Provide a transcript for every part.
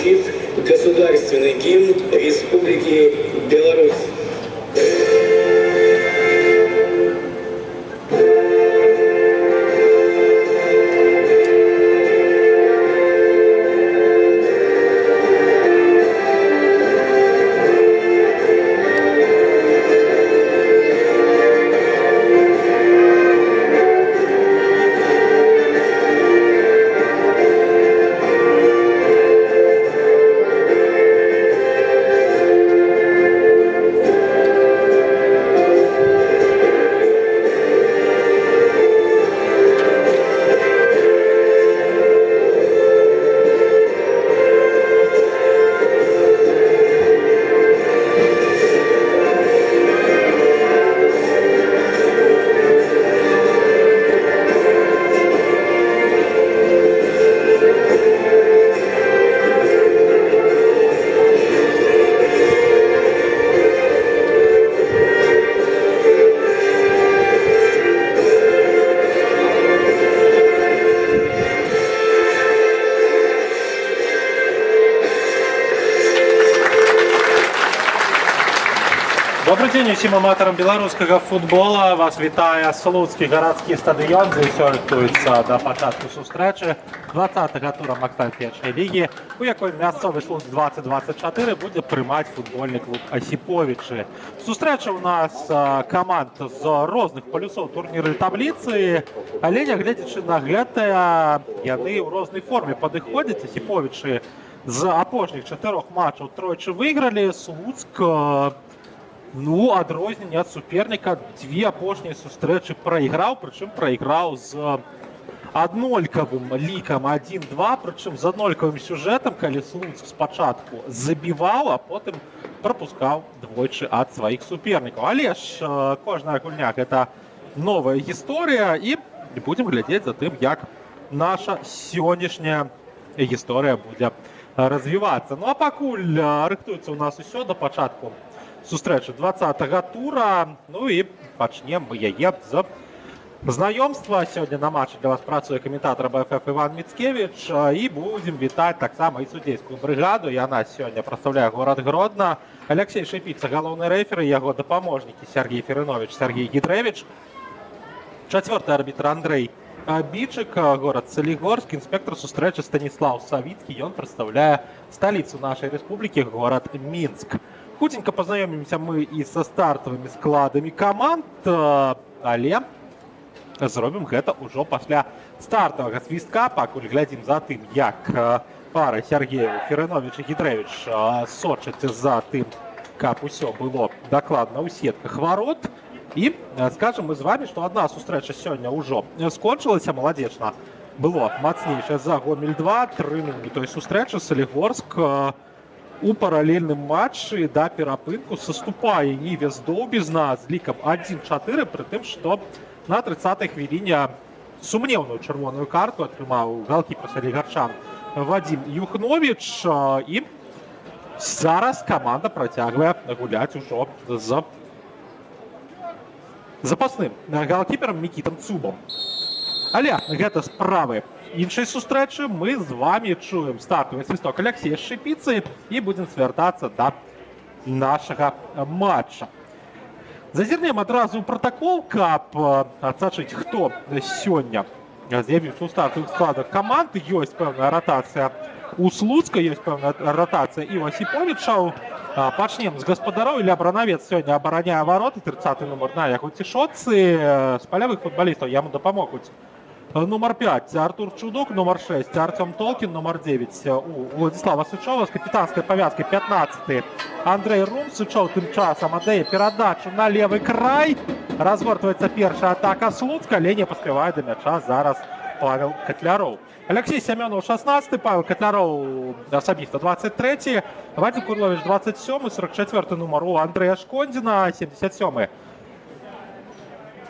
звучит государственный гимн Республики Беларусь. Добрый день усім аматарам беларускага футбола. Вас вітае Слуцкі гарадскі стадыён, дзе ўсё рыхтуецца да пачатку сустрэчы 20-га тура Максан першай лігі, у якой мясцовы Слуцк 2024 будзе прымаць футбольны клуб Асіповічы. Сустрэча ў нас каманд з розных палюсоў турніры табліцы, але нягледзячы на гэта, яны ў рознай форме падыходзяць. Асіповічы з апошніх 4 матчаў тройчы выйгралі, Слуцк адрозненне ад суперніка, дзве апошнія сустрэчы прайграў, прычым прайграў з аднолькавым лікам 1-2, прычым з аднолькавым сюжэтам, калі Слуцк спачатку забіваў, а потым прапускаў двойчы ад сваіх супернікаў. Але ж кожная гульня гэта новая гісторыя, і будзем глядзець за тым, як наша сённяшняя гісторыя будзе развівацца. Ну а пакуль рыхтуецца ў нас усё да пачатку сустрэчы 20-га тура, ну і пачнем мы яе з знаёмства. Сёння на матчы для вас працуе каментатар БФФ Іван Міцкевіч, і будзем вітаць таксама і судзейскую брыгаду. Яна сёння прадстаўляе горад Гродна. Алексей Шипіца, галоўны рэферы, яго дапаможнікі Сергей Ферынович, Сергей Гідрэвіч, чацвёрты арбітр Андрэй Бичык, горад Салігорск, інспектор сустрэчы Станіслаў Савіцкі, ён прадстаўляе сталіцу нашай рэспублікі, горад Мінск. Хутенька познаёмімся мы і са стартавымі складамі каманд, але зробім гэта ўжо пасля стартавага свістка. Пакуль глядзім за тым, як пара Сергею Ферынович і Гідрэвіч сочаць за тым, каб усё было дакладна ў сетках варот. І скажам мы з вами, што адна сустрэча сёння ўжо скончылася, маладзечна было мацнейшая за Гомель-2, 3-0 той сустрэчы. Салігорск у паралельным матчы да перапынку саступае Нівес Доўбізна з лікам 1-4, пры тым, што на 30-й хвіліне сумнеўную чырвоную карту атрымаў галкіпер салігарчан Вадзім Юхновіч, і зараз каманда працягвае гуляць ужо з запасным галкіперам Мікітам Цубам. Але гэта справы іншай сустрэчы. Мы з вами чуем стартавы свісток Алексея Шипіцы і будзем звяртацца да нашага матча. Зазірнем адразу ў пратакол, каб адсачыць, хто сёння з'явіўся ў стартавых складах каманд. Ёсць пэўная ратацыя у Слуцка, ёсць пэўная ратацыя і ў Асіповічаў. Пачнем з гаспадароў. Ілля Бранавец сёння абараняе вароты, 30-й нумар на яго цішотцы. З палявых футбалістаў яму дапамогуць нумар 5 Артур Чудок, нумар 6 Артём Толкін, нумар 9 у Владислава Сычова, з капітанскай павязкай 15-й Андрэй Рум. Сычоў тым часам аддае перадачу на левы край. Разгортваецца першая атака Слуцка, але не паспявае да мяча зараз Павел Катляроў. Алексей Семёнов 16-й, Павел Катляроў асабіста 23-й, Вадзім Курлович 27-й, 44-й нумар у Андрэя Шкондзіна, 77-й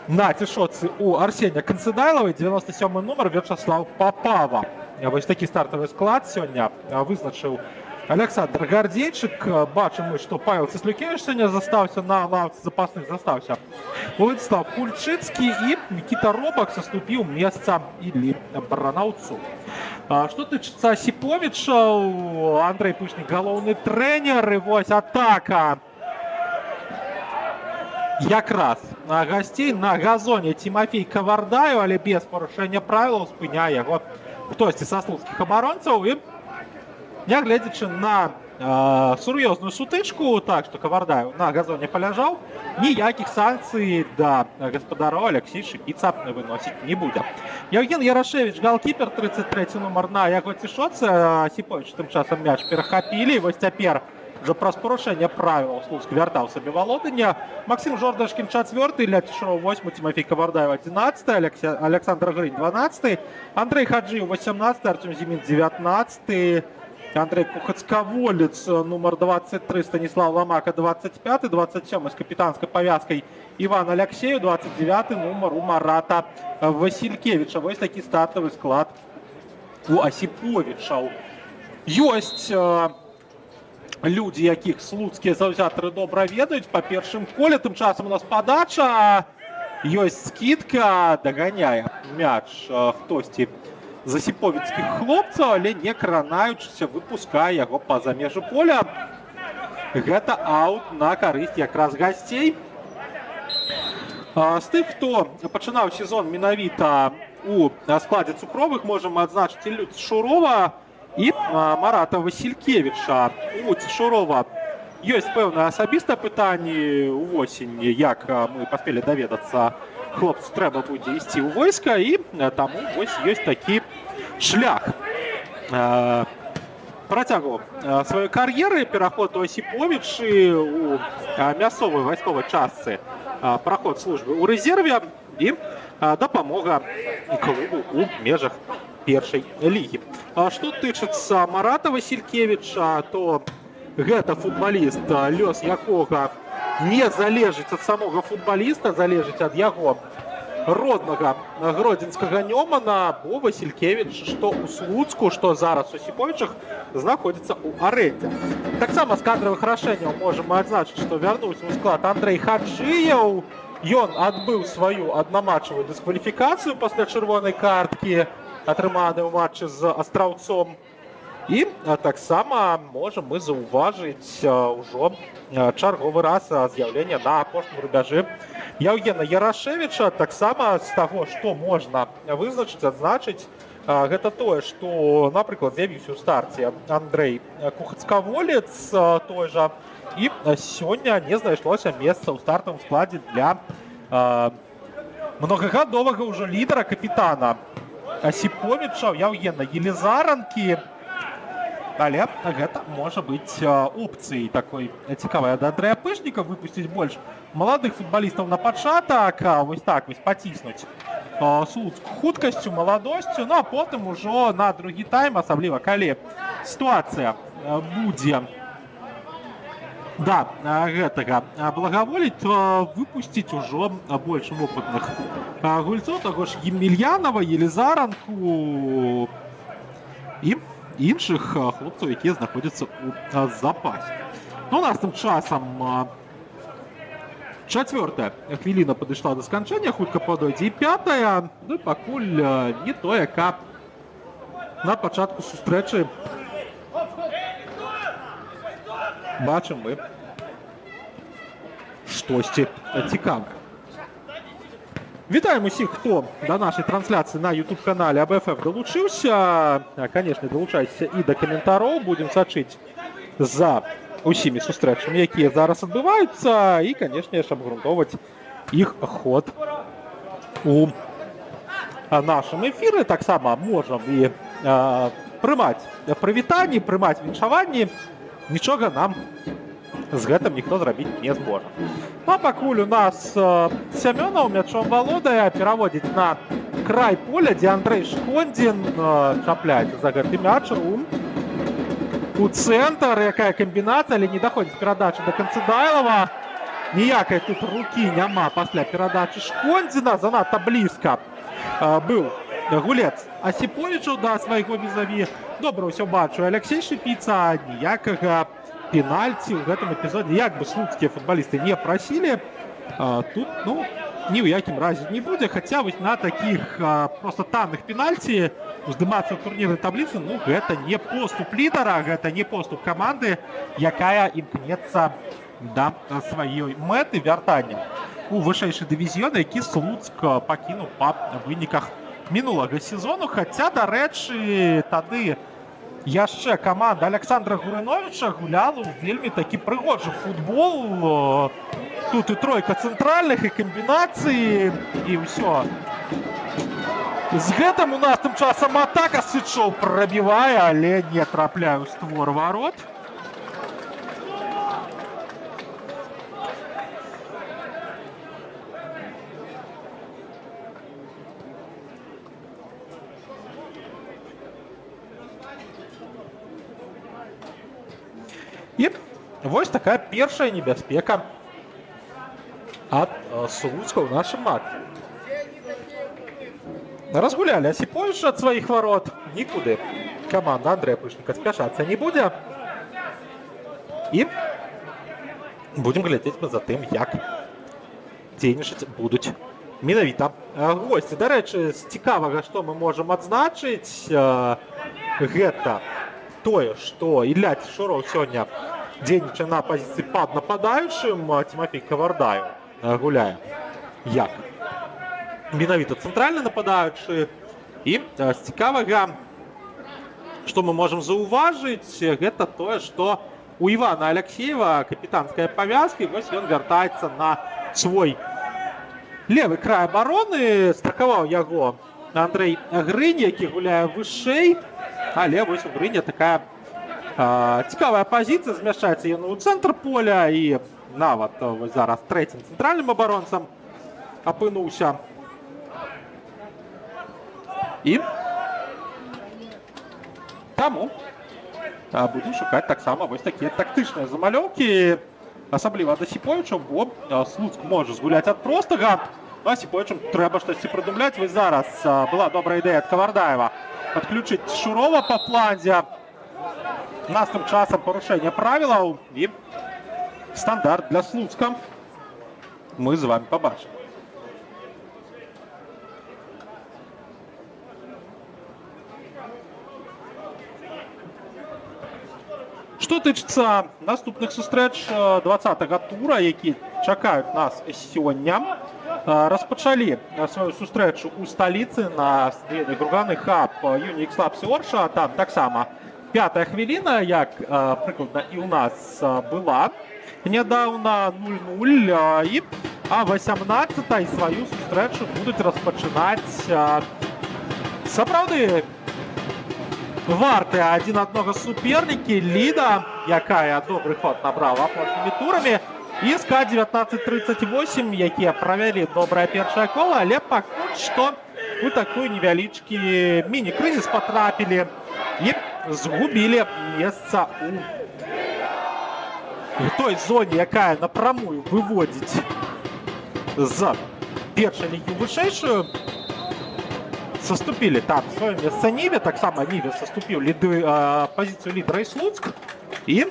на цішотцы у Арсенія Канцыдайлавай, 97-й нумар Вячаслав Папава. Вось такі стартавы склад сёння вызначыў Александр Гардзейчык. Бачым мы, што Павел Цыслюкевіч сёння застаўся на лаўцы запасных, застаўся Владислав Кульчыцкі, і Мікіта Робак саступіў месца Іллі Баранаўцу. Што тычыцца Асіповічаў, Андрэй Пышнік галоўны трэнер, і вось атака якраз гасцей на газоне Тимофей Кавардаю, але без парушэння правілаў спыняе яго хтосьці са слуцкіх абаронцаў, і нягледзячы на сур'ёзную сутычку, так што Кавардаю на газоне паляжаў, ніякіх санкцый да гаспадароў Алексей Шыпіца выносіць не будзе. Евген Ярашевич, галкіпер, 33 нумар на яго цішоцы. Асіповіч тым часам мяч перахапілі, і вось цяпер уже праз парушэнне правілаў Слуцк вяртаў сабе валоданне. Максим Жордашкін 4-й, Ілля Цішоў 8-й, Тимофей Кавардаю 11-й, Александр Грынь 12-й, Андрей Хаджиев 18-й, Артем Зимин 19-й, Андрей Кухацкаволец, номер 23, Станислав Ломака 25-й, 27-й с капитанской повязкой Иван Алексеев, 29-й номер у Марата Василькевича. Вось такі стартовый склад у Асіповічаў. Ёсць людзі, якіх слуцкія заўзятары добра ведаюць па першым коле. Тым часам у нас падача, ёсць скидка, даганяе мяч хтосьці з асіповіцкіх хлопцаў, але не кранаючыся выпускае яго па-за межы поля. Гэта аут на карысць якраз гасцей. З тых, хто пачынаў сезон менавіта у складзе цукровых, можам адзначыць Іллю Цішурова і Марата Василькевича. У Цішурова ёсць пэўнае асабістае пытанне увосень, як мы паспелі даведацца, хлопцу трэба будзе ісці ў войска, і таму вось ёсць такі шлях працягу сваёй кар'еры, пераход у Асіповічы у мясцовай вайсковай частцы, праход службы ў рэзерве і дапамога клубу ў межах першай лігі. Што тычыцца Марата Василькевича, то гэта футбаліст, лёс якога не залежыць ад самога футбаліста, залежыць ад яго роднага гродзенскага Нёмана, бо Василькевич што ў Слуцку, што зараз у Асіповічах знаходзіцца ў арэндзе. Таксама з кадравых рашэнняў можам адзначыць, што вярнуўся ў склад Андрэй Хаджыеў. Ён адбыў сваю аднаматчавую дыскваліфікацыю пасля чырвонай карткі, атрыманай у матчы з Астраўцом. І таксама можам мы заўважыць ўжо чарговы раз з'яўлення на апошнім рубяжы Евгена Ярашевича. Таксама з таго, што можна вызначыць, адзначыць, гэта тое, што, напрыклад, з'явіўся ў старце Андрей Кухацкаволец той жа, і сёння не знайшлося месца ў стартавым складзе для многагадовага ўжо лідара, капітана Асіповічаў Евгена Елізаранкі. Але гэта можа быць опцыяй такой цікавай ад Андрэя Пышніка, выпусціць больш маладых футбалістаў на пачатак, вось так вось паціснуць Слуцк хуткасцю, маладосцю, ну а потым ужо на другі тайм, асабліва калі сітуацыя будзе да гэтага благаволіць, выпусціць ужо больш вопытных гульцоў, таго ж Емельянова, Елізаранку і іншых хлопцаў, якія знаходзяцца ў запасе. Ну, у нас тым часам чацвёртая хвіліна падышла да сканчэння, хутка падойдзе і пятая. Ну, пакуль не тое, каб на пачатку сустрэчы бачым мы штосьці цікавае. Вітаем усіх, хто да нашай трансляцыі на YouTube-канале АБФФ далучыўся. Канешне, далучайцеся і да каментароў. Будзем сачыць за усімі сустрэчамі, якія зараз адбываюцца, і, канешне, абгрунтоўваць іх ход у нашым эфіры. Таксама можам і прымаць прывітанні, прымаць віншаванні. Нічога нам з гэтым ніхто зрабіць не зможа. Ну, а пакуль у нас Сямёнаў мячом валодае, пераводзіць на край поля, дзе Андрэй Шкондзін чапляецца за гэты мяч у цэнтр. Якая камбінацыя, але не даходзіць перадача да Канцыдайлава. Ніякай тут рукі няма пасля перадачы Шкондзіна. Занадта блізка быў гулец Асіповічаў да свайго візаві. Добра ўсё бачу Алексей Шыпіца, ніякага пенальці ў гэтым эпізодзе, як бы слуцкія футбалісты не прасілі, тут, ну, ні ў якім разе не будзе. Хаця вось на такіх проста танных пенальці уздымацца ў турнірнай табліцы, ну гэта не поступ лідара, гэта не поступ каманды, якая імкнецца да сваёй мэты вяртання у вышэйшы дывізіён, які Слуцк пакінуў па выніках мінулага сезону. Хаця, дарэчы, тады яшчэ каманда Александра Гурыновіча гуляла ў вельмі такі прыгожы футбол. Тут і тройка цэнтральных, і камбінацыі, і ўсё. З гэтым у нас тым часам атака Сычоў прабівае, але не трапляе ў створ варот. І вось такая першая небяспека ад Слуцка ў нашым матчы. Разгулялі Асіповіча ад сваіх варот. Нікуды каманда Андрэя Пышніка спяшацца не будзе. І будзем глядзець мы за тым, як дзейнічаць будуць менавіта госці. Дарэчы, з цікавага, што мы можам адзначыць, гэта тое, што Ілля Цішуров сёння дзейнічае на пазіцыі пад нападаючым, Тимофей Кавардаю гуляе як менавіта цэнтральны нападаючы. І з цікавага, што мы можам заўважыць, гэта тое, што у Івана Аляксеева капітанская павязка, і вось ён вяртаецца на свой левы край абароны. Страхаваў яго Андрэй Грынь, які гуляе вышэй, але вось у Грыня такая цікавая пазіцыя, змяшчаецца ён у цэнтр поля, і нават вось зараз трэцім цэнтральным абаронцам апынуўся. І таму будем шукаць таксама вось такія тактычныя замалёўкі, асабліва ад Асіповіча, бо Слуцк можа згуляць ад простага. Асіповічам трэба штосьці прыдумляць. Вось зараз была добрая ідэя ад Кавардаева падключыць Шурова па фланзе. Наступным часам парушэнне правілаў, і стандарт для Слуцка мы з вами пабачым. Што тычыцца наступных сустрэч 20-го тура, які чакаюць нас сёння, распачалі сваю сустрэчу ў сталіцы на стадыёне Груганы Хаб Юнікс Лапсі Орша. Там таксама 5-я хвіліна, як прыкладна і ў нас была нядаўна 0-0. І а 18-й сваю сустрэчу будуць распачынаць сапраўды вартыя адзін аднога супернікі Ліда, якая добры ход набрала апошнімі турамі, і СК 1938, якія правялі добрае першае кола, але пакуль што у такую невялічкі міні-крызіс патрапілі і згубілі месца у той зоне, якая напрамую выводзіць з першай лігі вышэйшую. Саступілі там сваё месца Ніве, таксама Ніве саступіў пазіцыю лідара і Слуцк. І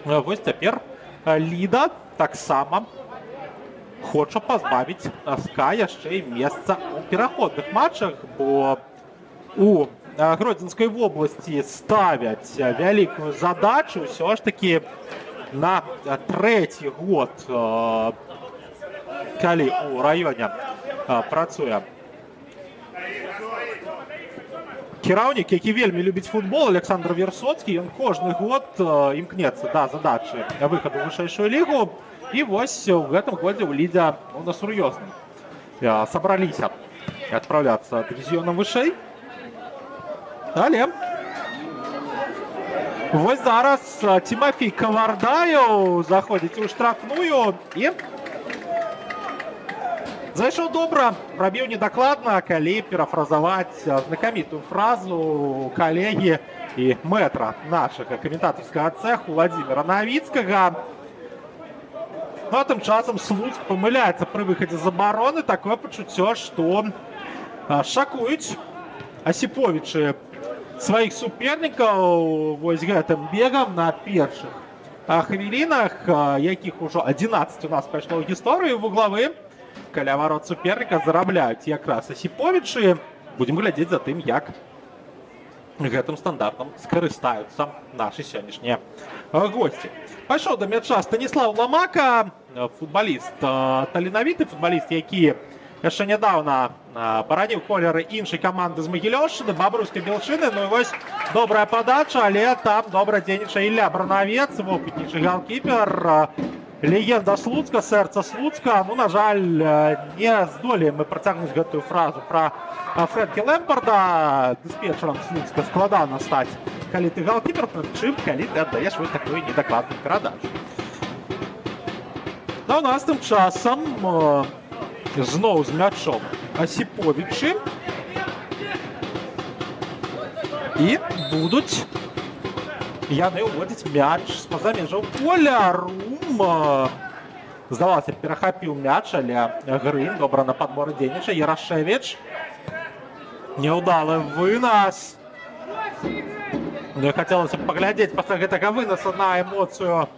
вось цяпер Ліда таксама хоча пазбавіць СК яшчэ і месца ў пераходных матчах, бо у Гродзенскай вобласці ставяць вялікую задачу ўсё ж такі на трэці год, калі ў раёне працуе кіраўнік, які вельмі любіць футбол, Александр Версоцкі. Ён кожны год імкнецца да задачы выхаду ў вышэйшую лігу. І вось у гэтым годзе ў Лідзе на сур'ёзным сабраліся адпраўляцца дывізіёнам вышэй. Але вось зараз Тимофей Кавардаев заходзіць у штрафную і зайшоў добра, пробіў недакладна, калі перафразаваць знакамітую фразу калегі і мэтра нашага каментатарскага цэху Владзіміра Навіцкага. Ну а тым часам Слуцк памыляецца пры выхадзе з абароны. Такое пачуццё, што шакуюць Асіповічы сваіх супернікаў вось гэтым бегам на першых хвілінах, якіх ужо 11 у нас пайшло ў гісторыю. Вуглавы каля варот суперніка зарабляюць якраз Асіповічы. будзем глядзець за тым, як гэтым стандартам скарыстаюцца нашы сённяшнія госці. Пайшоў да мяча Станіслав Ламака, футбаліст, таленавіты футбаліст, які яшчэ нядаўна бараніў колеры іншай каманды з Магілёўшчыны, Бабруйскай Белчыны. Ну і вось добрая падача, але там добра дзейнічае Ілля Бранавец, вопытнейшы галкіпер, легенда Слуцка, сэрца Слуцка. Ну, на жаль, не здолеем мы працягнуць гэтую фразу пра Фрэнкі Лэмпарда. Дыспетчерам Слуцка складана стаць, калі ты галкіпер, чым калі ты аддаеш вось такую недакладную перадачу. Ну, у нас тым часам зноў з мячом Асіповічы. І будуць яны ўводзіць мяч з-па-за межаў поля. Рум, здавалася, перахапіў мяч, але Грым добра на падборы дзейнічае. Ярашевіч. Няўдалы вынас. Ну і хацелася б паглядзець пасля гэтага вынаса на эмоцыю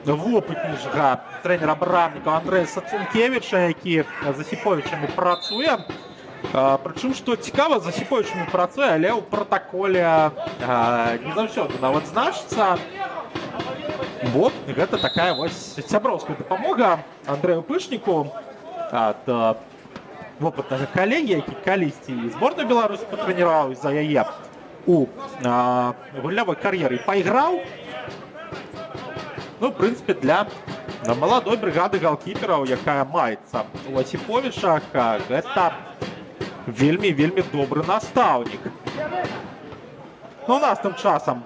вопытнейшага трэнера-брамніка Андрэя Сацункевіча, які з Асіповічамі працуе. Прычым, што цікава, з Асіповічамі працуе, але ў пратаколе не заўсёды нават значыцца. Бо гэта такая вось сяброўская дапамога Андрэю Пышніку ад вопытнага калегі, які калісьці і зборную Беларусі патрэніраваў, за яе у гульнявой кар'еры пайграў. Ну, в прынцыпе, для маладой брыгады галкіпераў, якая маецца у Асіповічах, гэта вельмі добры настаўнік. Ну, у нас тым часам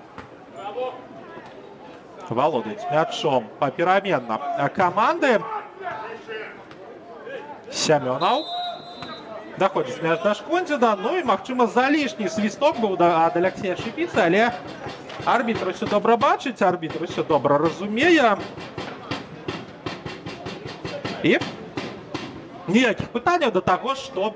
валодаюць мячом папераменна каманды. Сямёнаў даходзіць мяч да Шкондзіна. Ну і, магчыма, залішні свісток быў ад Алексея Шыпіцы, але арбітр усё добра бачыць, арбітр усё добра разумее. І ніякіх пытанняў да таго, што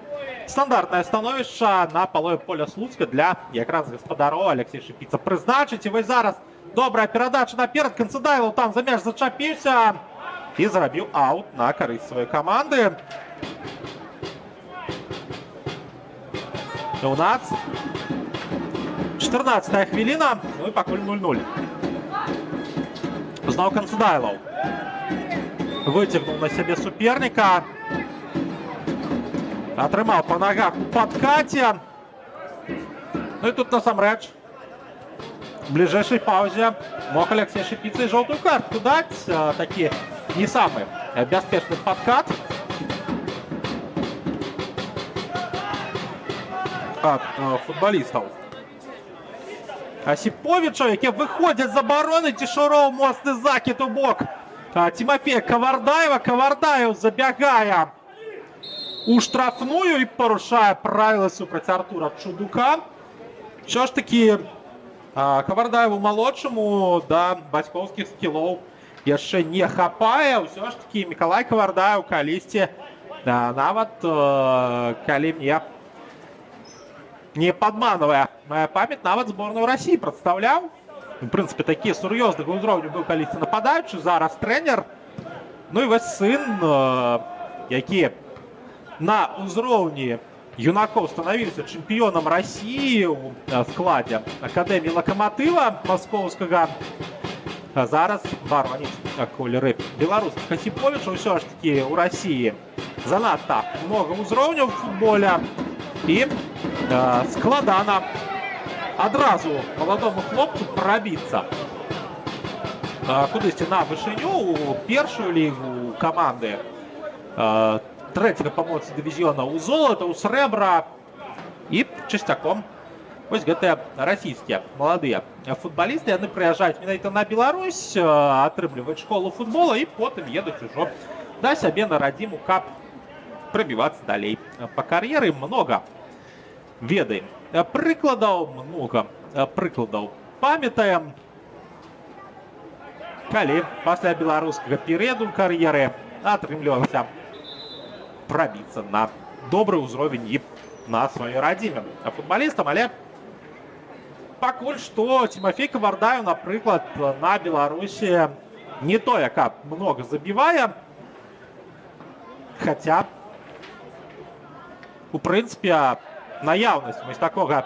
стандартнае становішча на палове поля Слуцка для якраз гаспадароў Алексей Шыпіца прызначыць. І вось зараз добрая перадача наперад. Канцадайлаў там за мяч зачапіўся і зрабіў аут на карысць сваёй каманды. У нас 14-я хвіліна, ну і пакуль 0-0. Зноў Канцадайлаў выцягнуў на сябе суперніка. Атрымаў па нагах у падкаце. Ну і тут насамрэч в бліжэйшай паўзе мог Алексей Шыпіца і жоўтую картку даць. Такі не самы бяспечны падкат ад футбалістаў Асіповіча, які выходзяць з абароны. Цішуроў, моцны закід у бок Тимофея Кавардаева. Кавардаев забягае у штрафную і парушае правілы супраць Артура Чудука. Що ж такі Кавардаеву малодшаму да бацькоўскіх скілоў яшчэ не хапае. Усё ж такі Мікалай Кавардаев калісьці, нават калі мне не падманвае моя памяць, нават зборную России прадстаўляў. В прынцыпе, такі сур'ёзнага ўзроўню быў калісьці нападаючы, зараз трэнер. Ну і вось сын, які на ўзроўні юнакоў станавіўся чэмпіёнам России ў складзе акадэміі Лакаматыва маскоўскага, зараз бароніць колеры беларускіх Асіповіча. Усё ж такі ў России занадта многа ўзроўняў у футболе і складана адразу маладому хлопцу прабіцца кудысьці на вышыню у першую лігу каманды трэцяга памоцы дывізіёна ў золата, ў срэбра. І часцяком вось гэтыя расійскія маладыя футбалісты, яны прыязджаюць менавіта на Беларусь, атрымліваюць школу футбола і потым едуць ужо да сябе на радзіму, каб прабівацца далей па кар'еры. Многа ведаем прыкладаў, многа прыкладаў памятаем, калі пасля беларускага перыяду кар'еры атрымлівалася прабіцца на добры ўзровень і на сваёй радзіме футбалістам. Але пакуль што Тимофей Кавардаев, напрыклад, на Беларусі не тое, каб многа забівае, хаця у прынцыпе наяўнасць вось такога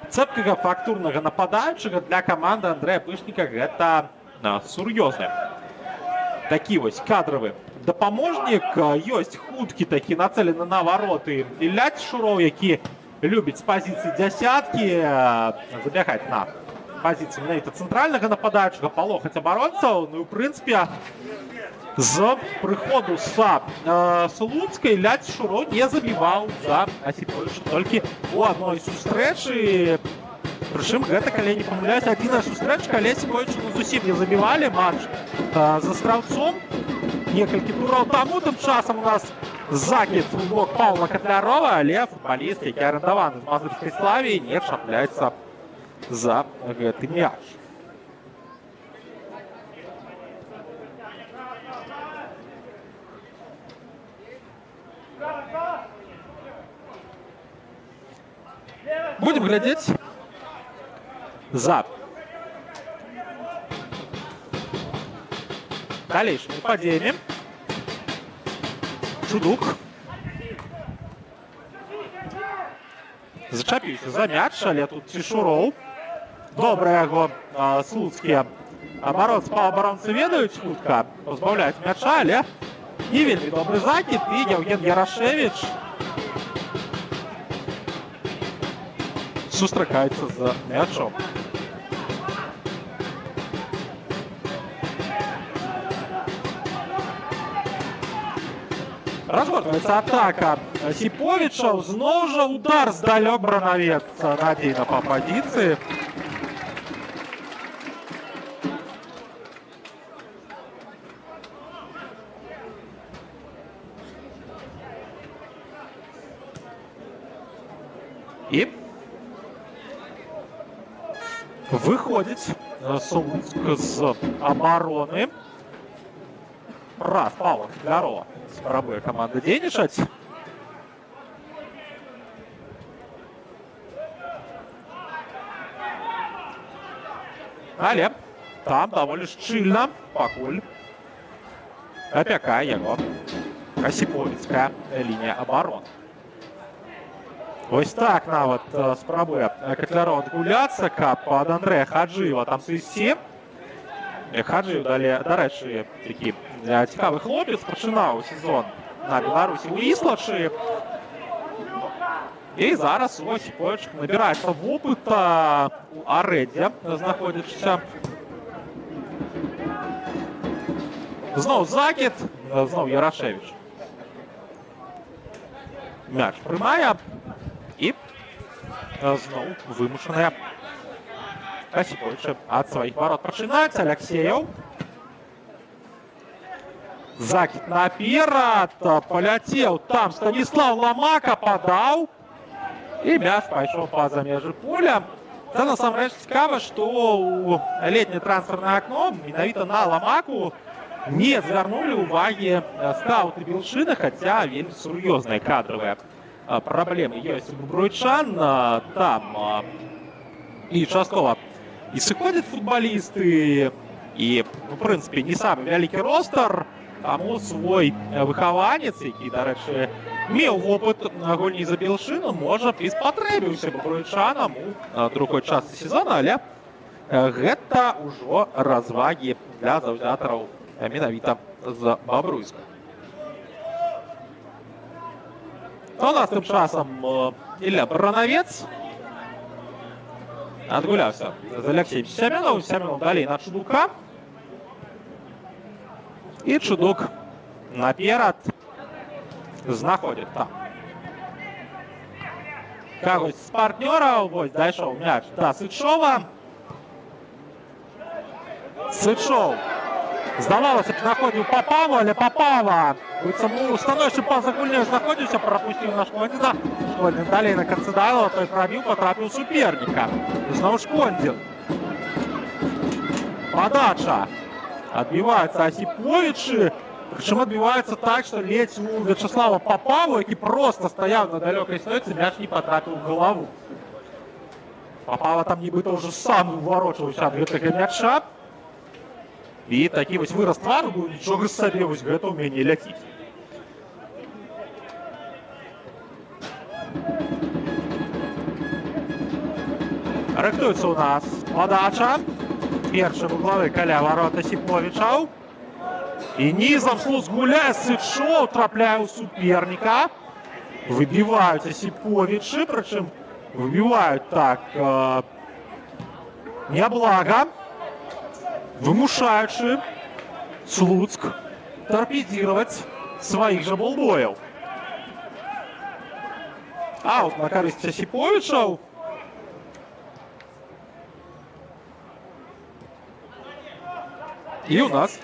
цэпкага фактурнага нападаючага для каманды Андрэя Пышніка гэта сур'ёзна. Такі вось кадравы дапаможнік, ёсць хуткі такі нацэлены на вароты Ілля Цішуроў, які любіць з пазіцыі дзясяткі забягаць на пазіцыю менавіта цэнтральнага нападаючага, палохаць абаронцаў. Ну і ў прынцыпе з прыходу Слуцка Ілля Цішуроў не забіваў за Асіповіча толькі ў адной сустрэчы. Прычым гэта, калі не памыляюсь, адзіная сустрэча, калі Асіповічу зусім не забівалі. Матч за Страўцом некалькі тураў таму. Тым часам у нас закід у бок Паўла Катлярова, але футбаліст, які арендаваны з Мазырскай Славіі, не чапляецца за гэты мяч. Будем глядзець за далейшымі падзеямі. Чудук зачапіўся за мяч, але тут Цішуроў. Добра яго слуцкія паўабаронцы ведаюць, хутка пазбаўляюць мяча, але не вельмі добры закід. І Яўген Ярашевіч сустракаецца з мячом. Разгортваецца атака Асіповічаў. Зноў жа удар здалёк, Бранавец надзейна па пазіцыі. І выходзіць Слуцк з абароны. Раз Паўла Катлярова спрабуе каманда дзейнічаць. Але там даволі шчыльна пакуль апякае яго асіповіцкая лінія абароны. Вось так нават спрабуе Катлярова адгуляцца, каб ад Андрэя Хаджыева там сысці. Хаджыев, дарэчы, такі цікавы хлопец, пачынаў сезон на Беларусі ў Іслачы. І зараз у Асіповіча набіраецца вопыта у Арэдзе, знаходзячыся. Зноў закід, зноў Ярашевіч. Мяч прымае. І зноў вымушаная Асіповіча ад сваіх варот пачынаецца. Аляксеяў. Закід наперад. Паляцеў там Станіслав Ламака, падаў. І мяч пайшоў па-за межы поля. Це насамрэч цікава, што ў летняе трансфернае акно менавіта на Ламаку не звярнулі ўвагі скауты Белшына, хаця вельмі сур'ёзныя кадравыя праблемы ёсць у бабруйчан. Там і часткова і сыходзяць футбалісты, і, в прынцыпе, не самы вялікі ростар, таму свой выхаванец, які, дарэчы, меў вопыт гульні за Белшыну, можа б і спатрэбіўся бабруйчанам у другой частцы сезона, але гэта ўжо развагі для заўзятараў менавіта з Бабруйска. У нас тым часам Ілля Бранавец адгуляўся з Аляксеем Сямёнаў. Сямёнаў далей на Чудука. І Чудук наперад знаходзіць там кагось з партнёраў. Вось дайшоў мяч да Сычова. Сычоў, здавалося б, знаходзіў Папаву, але Папава быццам у становішчы па-за гульнёй знаходзіўся, прапусціў на Шкондзіна. Шкондзін далей на Канцыдайлова, той прабіў, патрапіў суперніка. Зноў Шкондзін. Падача. Адбіваюцца Асіповічы. Прычым адбіваецца так, што ледзь у Вячаслава Папаву, які проста стаяў на далёкай стойцы, мяч не патрапіў у галаву. Папава там нібыта ўжо сам уварочваўся ад гэтага мяча. І такі вось выраз твару быў, нічога сабе, вось гэта ў мяне ляціць. Рыхтуецца ў нас падача. Першы вуглавы каля варота Сіповічаў. І нізам Слуцк гуляе, Сычоў трапляе ў суперніка. Выбіваюцца Сіповічы, прычым выбіваюць так няблага, вымушаючы Слуцк торпедировать сваіх жа булбояў. Аут на карысць Сіповічаў. І у нас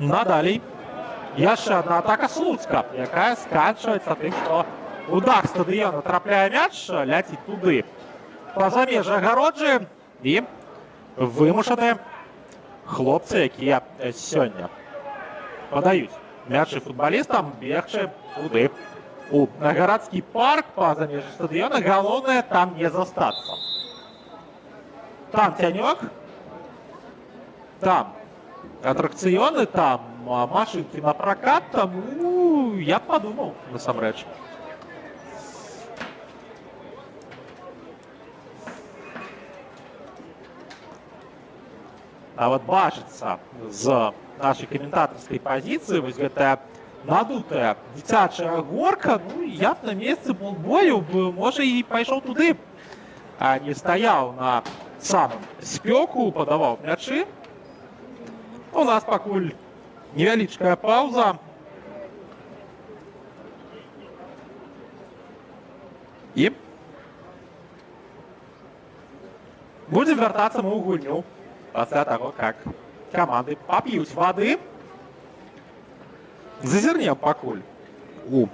надалей яшчэ одна атака Слуцка, якая сканчваецца тым, што у дах стадыёна трапляе мяч, ляціць туды па-за межы агароджы і вымушаны хлопцы, якія сёння падаюць мячы футбалістам, бегчы туды у гарадскі парк па-за межы стадыёна. Галоўнае там не застацца. Там цянёк, там атракцыёны, там машынкі на пракат, таму я падумаў, насамрэч. А вот бачыцца з нашай каментатарскай пазіцыі вось гэтая надутая дзіцячая горка, ну я б на месцы булбояў бы, можа, і пайшоў туды, а не стаяў на самым спёку, падаваў мячы. У нас пакуль невялічкая паўза. І будзем вяртацца мы ў гульню пасля таго, как каманды пап'юць вады. Зазірнем пакуль у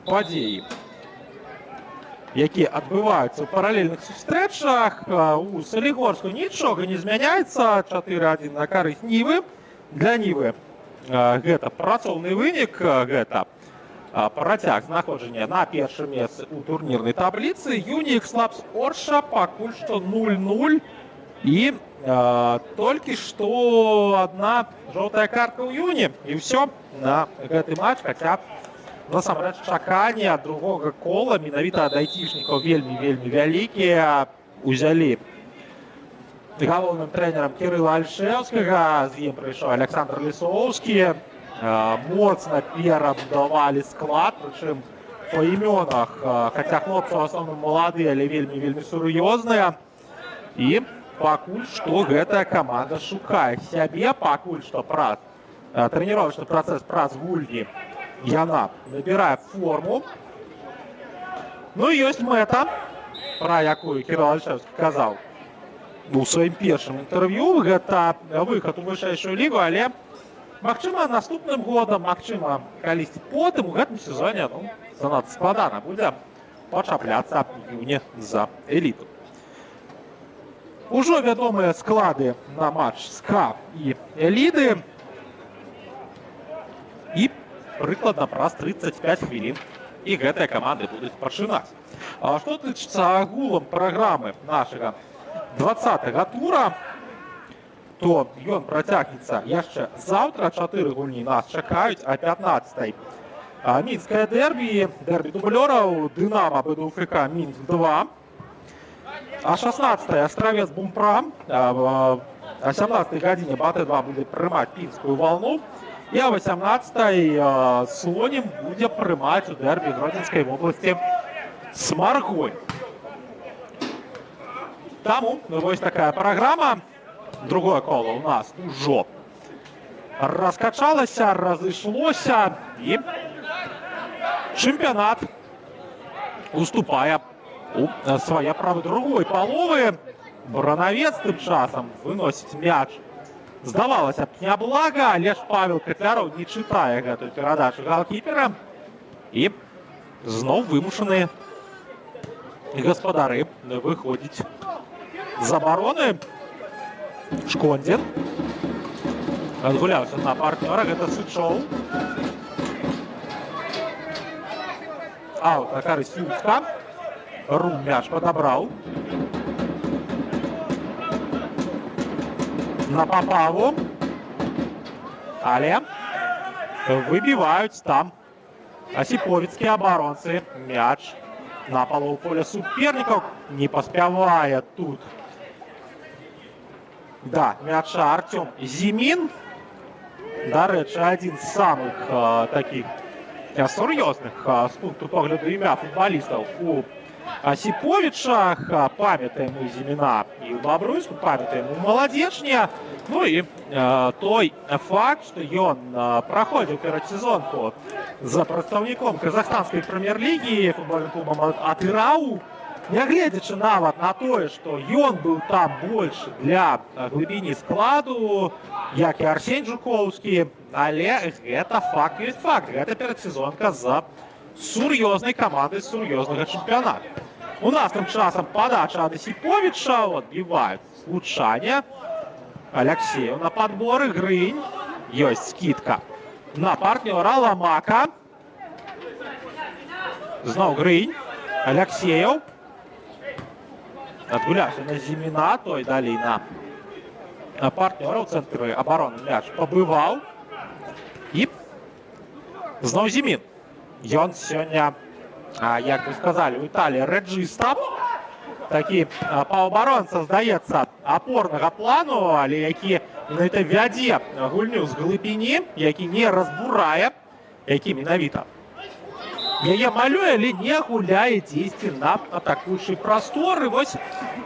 падзеі, якія адбываюцца ў паралельных сустрэчах. У Салігорску нічога не змяняецца. 4-1 на карысць Нівы. Для Нівы гэта працоўны вынік, гэта працяг знаходжання на першым месцы ў турнірнай табліцы. Юнікс Лапс Орша пакуль што 0-0. І толькі што одна жоўтая картка ў Юні. І ўсё на гэты матч, хаця насамрэч чаканні ад другога кола менавіта ад айцішнікаў вельмі вялікія. Узялі галоўным трэнерам Кірыла Альшэўскага, з ім прыйшоў Александр Лісоўскі. Моцна перабудавалі склад, прычым па імёнах, хаця хлопцы ў асноўным маладыя, але вельмі сур'ёзныя. І пакуль што гэтая каманда шукае сябе, пакуль што праз трэніровачны працэс, праз гульні яна набірае форму. Ну і ёсць мэта, пра якую Кірыл Альшэўскі казаў у сваім першым інтэрв'ю, гэта выхад у вышэйшую лігу, але магчыма наступным годам, магчыма калісьці потым, у гэтым сезоне занадта складана будзе пачапляцца Юні за эліту. Ужо вядомыя склады на матч СКА і Эліды. І прыкладна праз 35 хвілін і гэтыя каманды будуць пачынаць. А што тычыцца агулам праграмы нашага 20-го тура, то ён працягнецца яшчэ заўтра. 4 гульні нас чакаюць. А 15-й мінскае дэрбі дублёраў Дынама БДУФК Мінск-2. А 16-й Астравец Бумпрам. А 17-й гадзіне БАТ-2 будзе прымаць пінскую валну. І а 18-й Слонім будзе прымаць у дэрбі Гродзенскай вобласці Смаргонь. Таму вось такая праграма. Другое кола у нас ужо раскачалася, разышлося, і чэмпіянат уступае у свае правы другой паловы. Бранавец тым часам выносіць мяч. Здавалася б, няблага, але ж Павел Катляров не чытае гэтую перадачу галкіпера. І зноў вымушаныя гаспадары выходзіць з абароны. Шкондзін адгуляўся на партнёра, гэта Сычоў. Аут на карысць Юцка. Рум мяч падабраў. На Папаву. Але выбіваюць там Осиповицкие оборонцы. Мяч на полу поля соперников. Не поспевает тут. Да, мяча Артем Зимин. До речі, один з самих таких серйозних з пункту погляду ім'я футболістів у Осиповича. Пам'ятаємо Зимина і у Бобруйську, пам'ятаємо у Молодечне. Ну і той факт, що він проходив передсезонку за представником казахстанської прем'єр-ліги футбольним клубом Атырау. Нягледзячы нават на тое, што ён быў там больш для глыбіні складу, як і Арсень Жукоўскі, але гэта факт ёсць факт. Гэта перадсезонка за сур'ёзнай камандай сур'ёзнага чэмпіянату. У нас тым часам падача ад Осиповича, адбіваюць злучанне. Алексеев на падборы, Грынь, ёсць скидка на партнёра Ламака. Зноў Грынь, Алексеев. Адгуляўся на Зіміна, той далей на партнёра ў цэнтры абароны мяч пабываў. І зноў Зімін. Ён сёння, як вы сказалі, у Італіі рэджыста. Такі паўабаронца, здаецца, апорнага плану, але які менавіта вядзе гульню з глыбіні, які не разбурае, які менавіта яе малюе, але не гуляе дзесьці на атакуючай прасторы. Вось,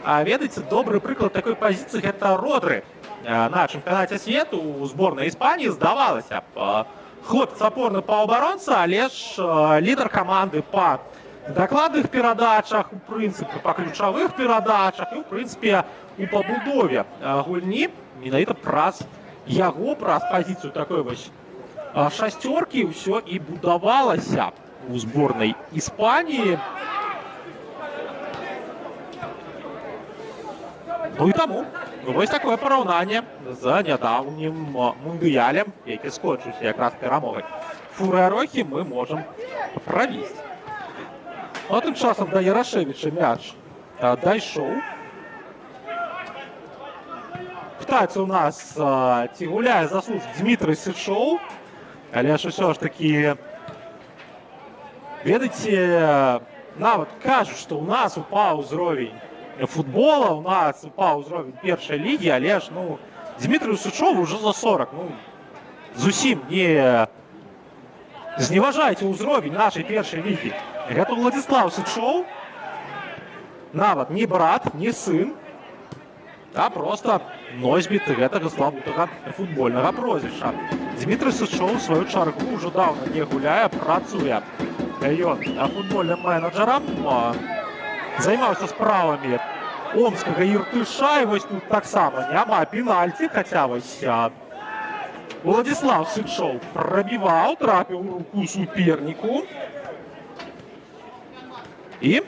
ведаеце, добры прыклад такой пазіцыі — гэта Родры. На чэмпіянаце свету у зборнай Іспаніі, здавалася б, хлопец апорны паўабаронца, але ж лідар каманды па дакладных перадачах, у прынцыпе, па ключавых перадачах і, у прынцыпе, у пабудове гульні менавіта праз яго, праз пазіцыю такой вось шасцёркі ўсё і будавалася у зборнай Іспаніі. Ну і таму вось такое параўнанне з нядаўнім мундыялем, які скончыўся якраз перамогай Фурэрохі, мы можам правесці. А тым часам да Ярашевіча мяч дайшоў. Пытаецца ў нас, ці гуляе заслуг Дмітрый Сычоў, але ж усё ж такі, ведаеце, нават кажуць, што ў нас упаў узровень футбола, у нас упаў узровень першай лігі, але ж, ну, Дмітрию Сычову ўжо за 40, ну, зусім не зневажайце ўзровень нашай першай лігі. Гэта Владзіслаў Сычоў, нават не брат, не сын, а проста носьбіт гэтага славутага футбольнага прозвішча. Дмітрий Сычоў, у сваю чаргу, ўжо даўно не гуляе, працуе ён футбольным менеджерам, займаўся справамі омскага Іртыша, і вось тут таксама няма пенальці, хаця вось Владзіслаў Сычоў прабіваў, трапіў у руку суперніку. І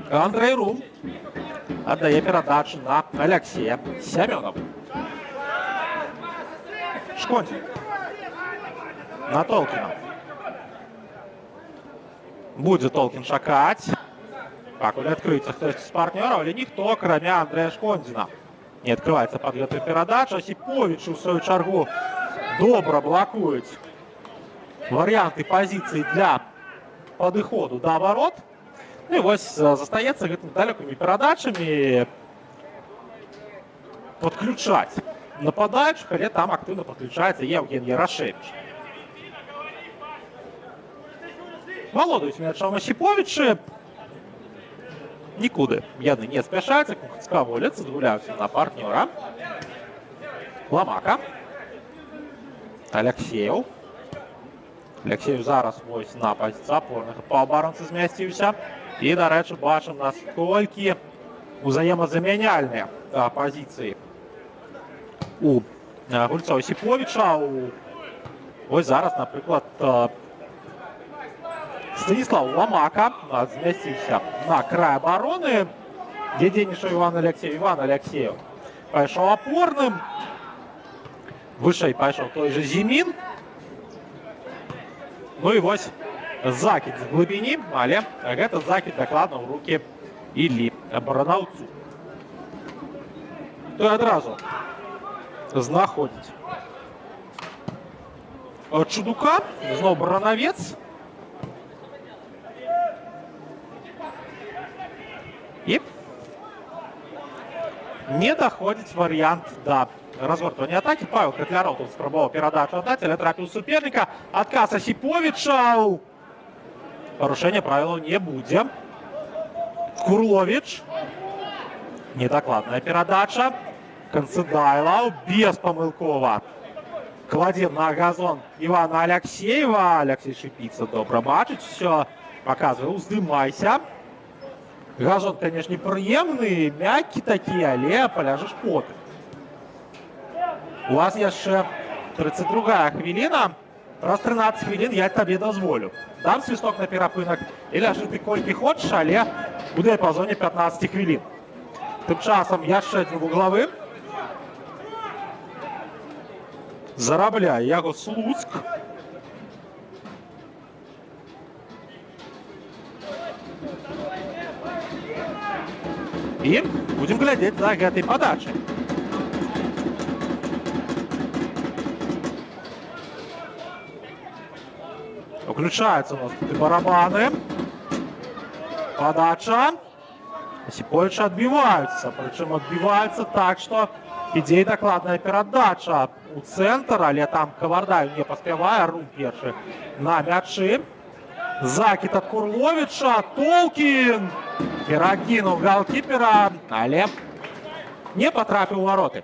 Андрей Рум аддае перадачу на Алексея Сямёнова. Шкондзін на Толкіна. Будзе Толкін чакаць, пакуль адкрыецца хтось з партнёраў, але ніхто, акрамя Андрэя Шкондзіна, не адкрываецца пад гэтую перадачу. Осипович, у сваю чаргу, добра блакуюць варыянты пазіцыі для падыходу да варот. Ну і вось застаецца гэтымі далёкімі перадачамі падключаць нападаючых, але там актыўна падключаецца Евген Ярашевіч. Валодаюць мячом Осиповичы. Нікуди яны не спяшаюцца. Кухацкаволец адгуляўся на партнёра. Ламака. Алексеев. Алексеев зараз вось на пазіцыі апорнага паўабаронцы змясціўся. І, дарэчы, бачым, настолькі узаемазамяняльныя пазіцыі у гульцоў Осиповича. Вось зараз, напрыклад, Станислав Ламака змясціўся на край абароны, дзе дзейнічаў Іван Алексеев. Іван Алексеев пайшоў апорным, вышэй пайшоў той же Зімін. Ну і вось закід з глыбіні, але гэта закід дакладна ў рукі Іллі Баранаўцу. Той адразу знаходзіць Чудука. Знову Баранавець. І не доходить варіант до развертывания атаки. Павел Котляров тут спробовал передачу отдать, але трапил соперника. Отказ Осиповича. Порушения правил не будет. Курлович. Недокладная передача. Канцедайлов беспомылково кладем на газон Ивана Алексеева. Алексей Шипица добро бачить. Все показывает. Уздымайся. Газон, конечно, неприемный, мягкий такие, але поляжешь поты. У вас яшчэ 32-я хвіліна. Праз 13 хвілін я табе дазволю. Дам свісток на перапынак і ляжы ты колькі хочаш, але у дыяпазоне 15 хвілін. Тым часам яшчэ адзін вуглавы. Зарабляе яго Слуцк. І будем глядзець за гэтай падачай. Включаются у нас тут и барабаны. Подача. Осиповичи отбиваются. Причем отбиваются так, что идея докладная передача у центра, але там Кавардаю не поспевая. Рум перший на мячи. Закид от Курловича. Толкин перекинул голкипера, але не потрапил в вороты.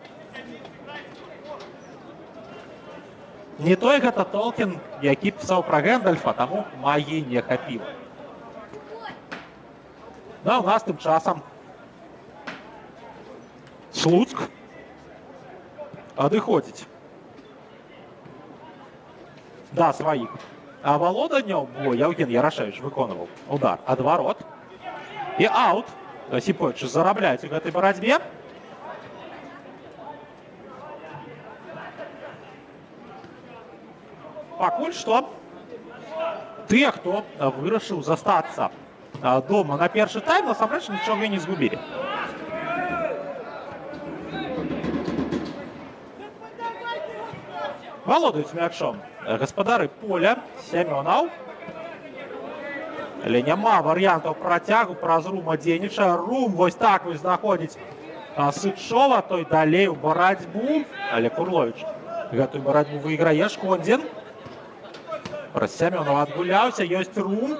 Не той гэта Толкін, які пісаў пра Гэндальфа, таму магіі не хапіла. Ну, а у нас тым часам Слуцк адыходзіць да сваіх. А валоданняў, бо Яўген Ярашевіч выконваў удар ад варот. І аут. Осиповичы зарабляюць у гэтай барацьбе. Пакуль што тыя, хто вырашыў застацца дома на першы тайм, насамрэч нічога не згубілі. Валодаюць мячом гаспадары поля Сямёнаў. Але няма варыянтаў працягу, праз Рума дзейнічае. Рум вось так вось знаходзіць Сычова, той далей у барацьбу. Але Курлович гэтую барацьбу выйграе. Шкондзін. Праз Сямёнова адгуляўся, ёсць Рум,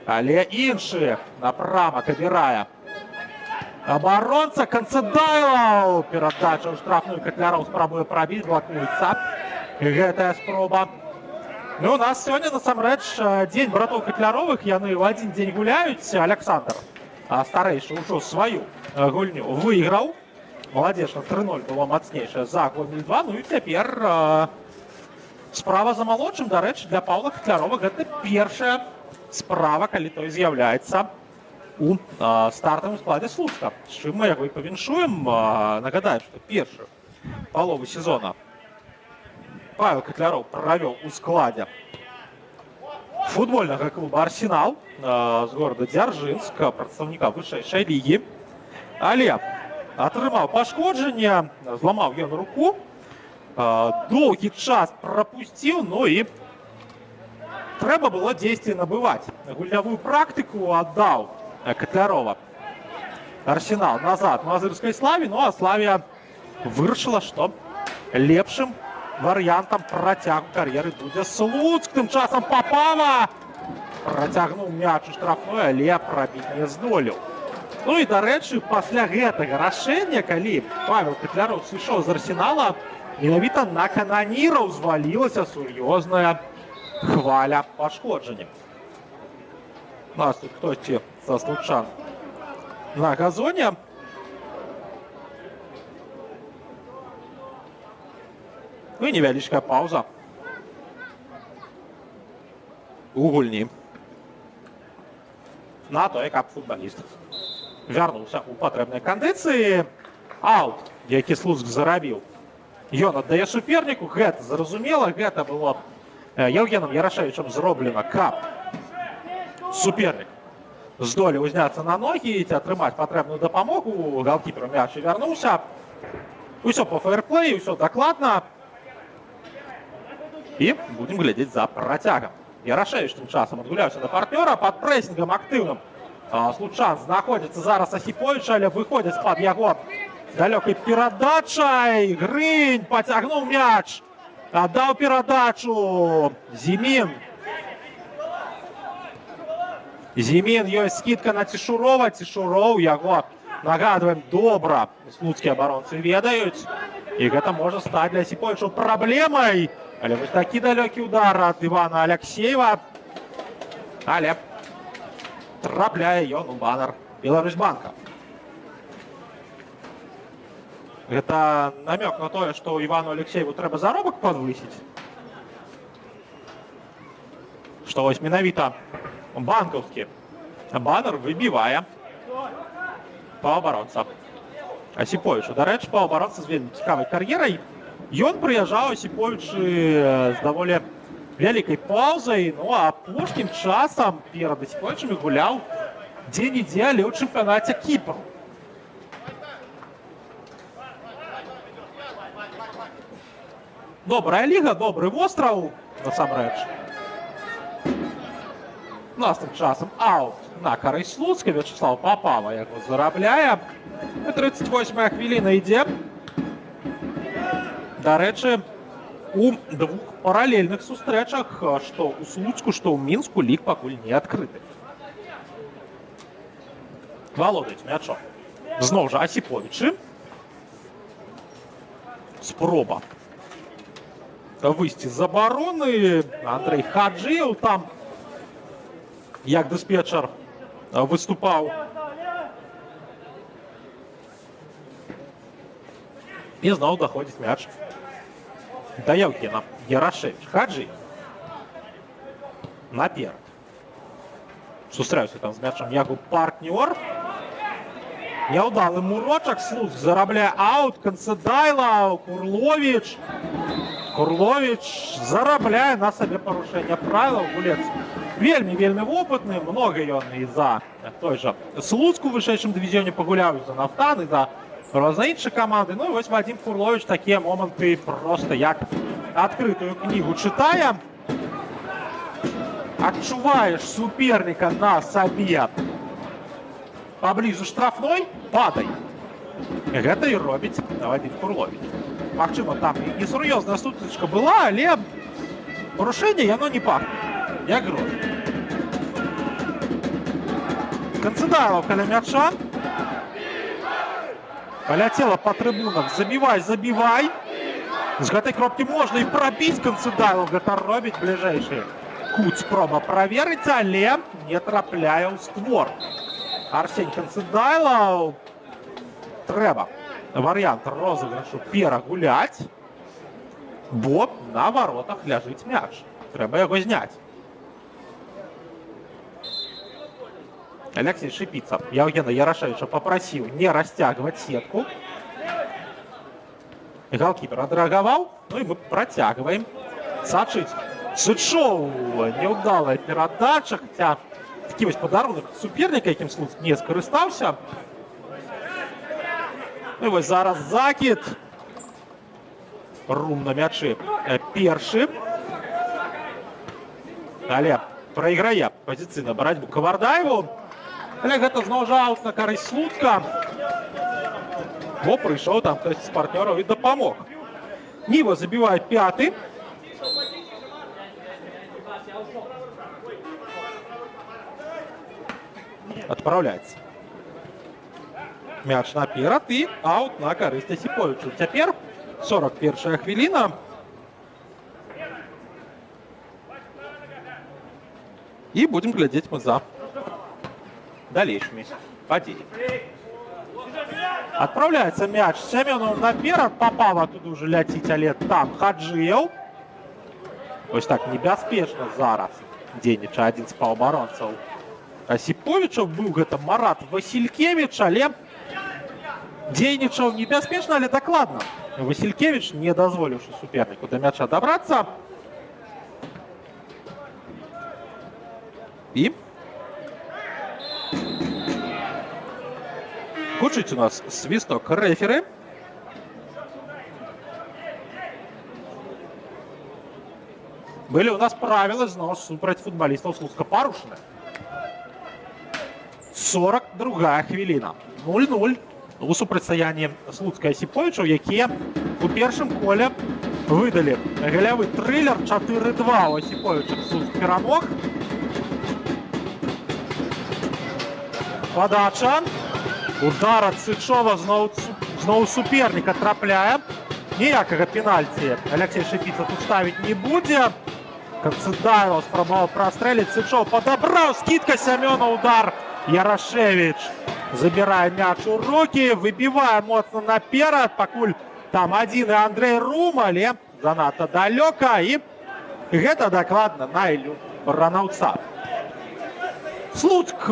але іншы напрамак абірае абаронца Канцедайлаў. Перадача ў штрафную, Котляров спрабуе прабіць, блакуецца гэтая спроба. Ну, у нас сёння насамрэч дзень братоў Котляровых, яны ў адзін дзень гуляюць. Александр старэйшы ўжо сваю гульню выйграў. Маладзечна 3-0 было мацнейшая за Гомель-2. Ну і цяпер справа за малодшым, дарэчы, для Паўла Котлярова гэта першая справа, калі той з'яўляецца у стартавым складзе Слуцка. З чым мы яго і павіншуем. Нагадаем, што першую палову сезона Павел Котляров правёў у складзе футбольнага клуба «Арсенал» з горада Дзяржынск, прадстаўніка вышэйшай лігі. Але атрымаў пашкоджанне, зламаў ён руку. Доўгі час прапусціў, ну і трэба было дзесьці набываць. Гульнявую практыку аддаў Котлярова Арсенал назад мазырскай Славе, ну а Славія вырашыла, што лепшым варыянтам працягу кар'еры будзе Слуцк. Тым часам Папава працягнуў мяч у штрафной, але прабіць не здолеў. Ну і, дарэчы, пасля гэтага рашэння, калі Павел Котляров сышоў з Арсенала, менавіта на кананіраў звалілася сур'ёзная хваля пашкоджання. У нас тут хтосьці са случан на газоне. Ну і невялічкая паўза у гульні на тое, каб футбаліст вярнуўся ў патрэбнай кандыцыі. Аут, які Слуцк зарабіў, ён аддае суперніку. Гэта зразумела, гэта было Яўгенам Ярашевічам зроблена, каб супернік здолеў узняцца на ногі і атрымаць патрэбную дапамогу. Галкіпер мяч вярнуўся. Усё по фэйрплею, усё дакладна. І будем глядзець за працягам. Ярашевіч тым часам адгуляўся на партнёра пад прэсінгам актыўным. Случан знаходзіцца зараз Асіповіч, але выходзіць пад яго далёкай перадачай. Грынь пацягнуў мяч. Аддаў перадачу. Зімін. Зімін, ёсць скідка на Цішурова. Цішуров яго, нагадваем, добра слуцкія абаронцы ведаюць. І гэта можа стаць для Асіповіча праблемай. Але вось такі далёкі удар ад Івана Аляксеева. Але трапляе ён у банер Беларусьбанка. Гэта намёк на тое, што Івану Алексееву трэба заробак падвысіць. Што вось менавіта банкаўскі банер выбівае паўабаронца Асіповічу. Дарэчы, паўабаронца з вельмі цікавай кар'ерай. Ён прыязджаў Асіповічы з даволі вялікай паўзай, ну а апошнім часам перад Асіповічамі гуляў дзе-нідзе, але ў чэмпіянаце Кіпру. Добрая ліга, добры востраў, насамрэч. Наступным часам аут на карысць Слуцка. Вячеслав Папава яго зарабляе. 38-я хвіліна ідзе. Дарэчы, у двух паралельных сустрэчах, што ў Слуцку, што ў Мінску, лік пакуль не адкрыты. Валодаюць мячом. Зноў жа Асіповічы. Спроба выйсці з абароны. Андрэй Хаджыеў там як дыспетчар выступаў. І зноў даходзіць мяч да Яўгена Ярашевіч. Хаджыеў наперад. Сустрэўся там з мячам яго партнёр. Няўдалы мурочак. Слуцк зарабляе аут. Канцэдайла, Курловіч. Курловіч зарабляе на сабе парушэнне правілаў. Гулец вельмі вопытны. Многа ён і за той жа Слуцку ў вышэйшым дывізіёне пагуляў, і за Нафтан, і за розныя іншыя каманды. Ну і вось Вадзім Курловіч такія моманты проста як адкрытую кнігу чытае. Адчуваеш суперніка на сабе паблізу штрафной, падай. Гэта і робіць Вадзім Курловіч. Магчыма, там і несур'ёзная сутычка была, але парушэнне яно не пахне, як грош. Канцэдайлаў каля мяча. Паляцела па трыбунах. Забівай. З гэтай кропкі можна і прабіць. Канцэдайлаў гэта робіць. Бліжэйшы кут спроба праверыць, але не трапляе ў створ. Арсень Канцэдайлаў. Трэба варыянт розыгрышу перагуляць, бо на варотах ляжыць мяч. Трэба яго зняць. Алексей Шипица Яўгена Ярашевіча папрасіў не расцягваць сетку. Галкіпер адрэагаваў. Ну і мы працягваем сачыць. Сычоў няўдалая перадача, хаця такі вось падарунак суперніка, якім Слуцк не скарыстаўся. Ну і вось зараз закід. Рум на мячы першы. Але прайграе пазіцыйна барацьбу Кавардаеву. Але гэта зноў жа аут на карысць Слуцка. Бо прыйшоў там хтось з партнёраў і дапамог. Ніва забівае пяты. Адпраўляецца. Мяч наперад і аут на карысць Асіповічу. Цяпер 41-я хвіліна. І будем глядзець мы за далейшымі падзеямі. Адпраўляецца мяч Сямёнаў наперад. Папава туды ўжо ляціць, але там Хаджыеў. Вось так небяспечна зараз дзейнічае адзін з паўабаронцаў Асіповіча. Быў гэта Марат Васількевіч, але дзейнічаў небяспечна, але дакладна. Васількевіч, не дазволіўшы суперніку да мяча дабрацца. І гучыць у нас свісток рэферы. Были у нас правила зноў супраць футболістаў Слуцка парушаны. 42 хвіліна. 0-0 у супрацьстаянні Слуцка і Асіповічаў, якія у першым коле выдалі галявы трылер 4-2 у Асіповіча. Слуцк перамог. Подача. Удар ад Сычова, зноў суперніка трапляе. Ніякага пенальці Алексей Шипіца тут ставіць не будзе. Канцэдайлаў спрабаваў прастрэліць, Сычоў падабраў, скидка Сямёна, удар. Ярашевіч забірае мяч у рукі, выбівае моцна наперад, пакуль там адзін і Андрей Рум, але занадта далёка, і гэта дакладна на Ілю Баранаўца. Слуцк,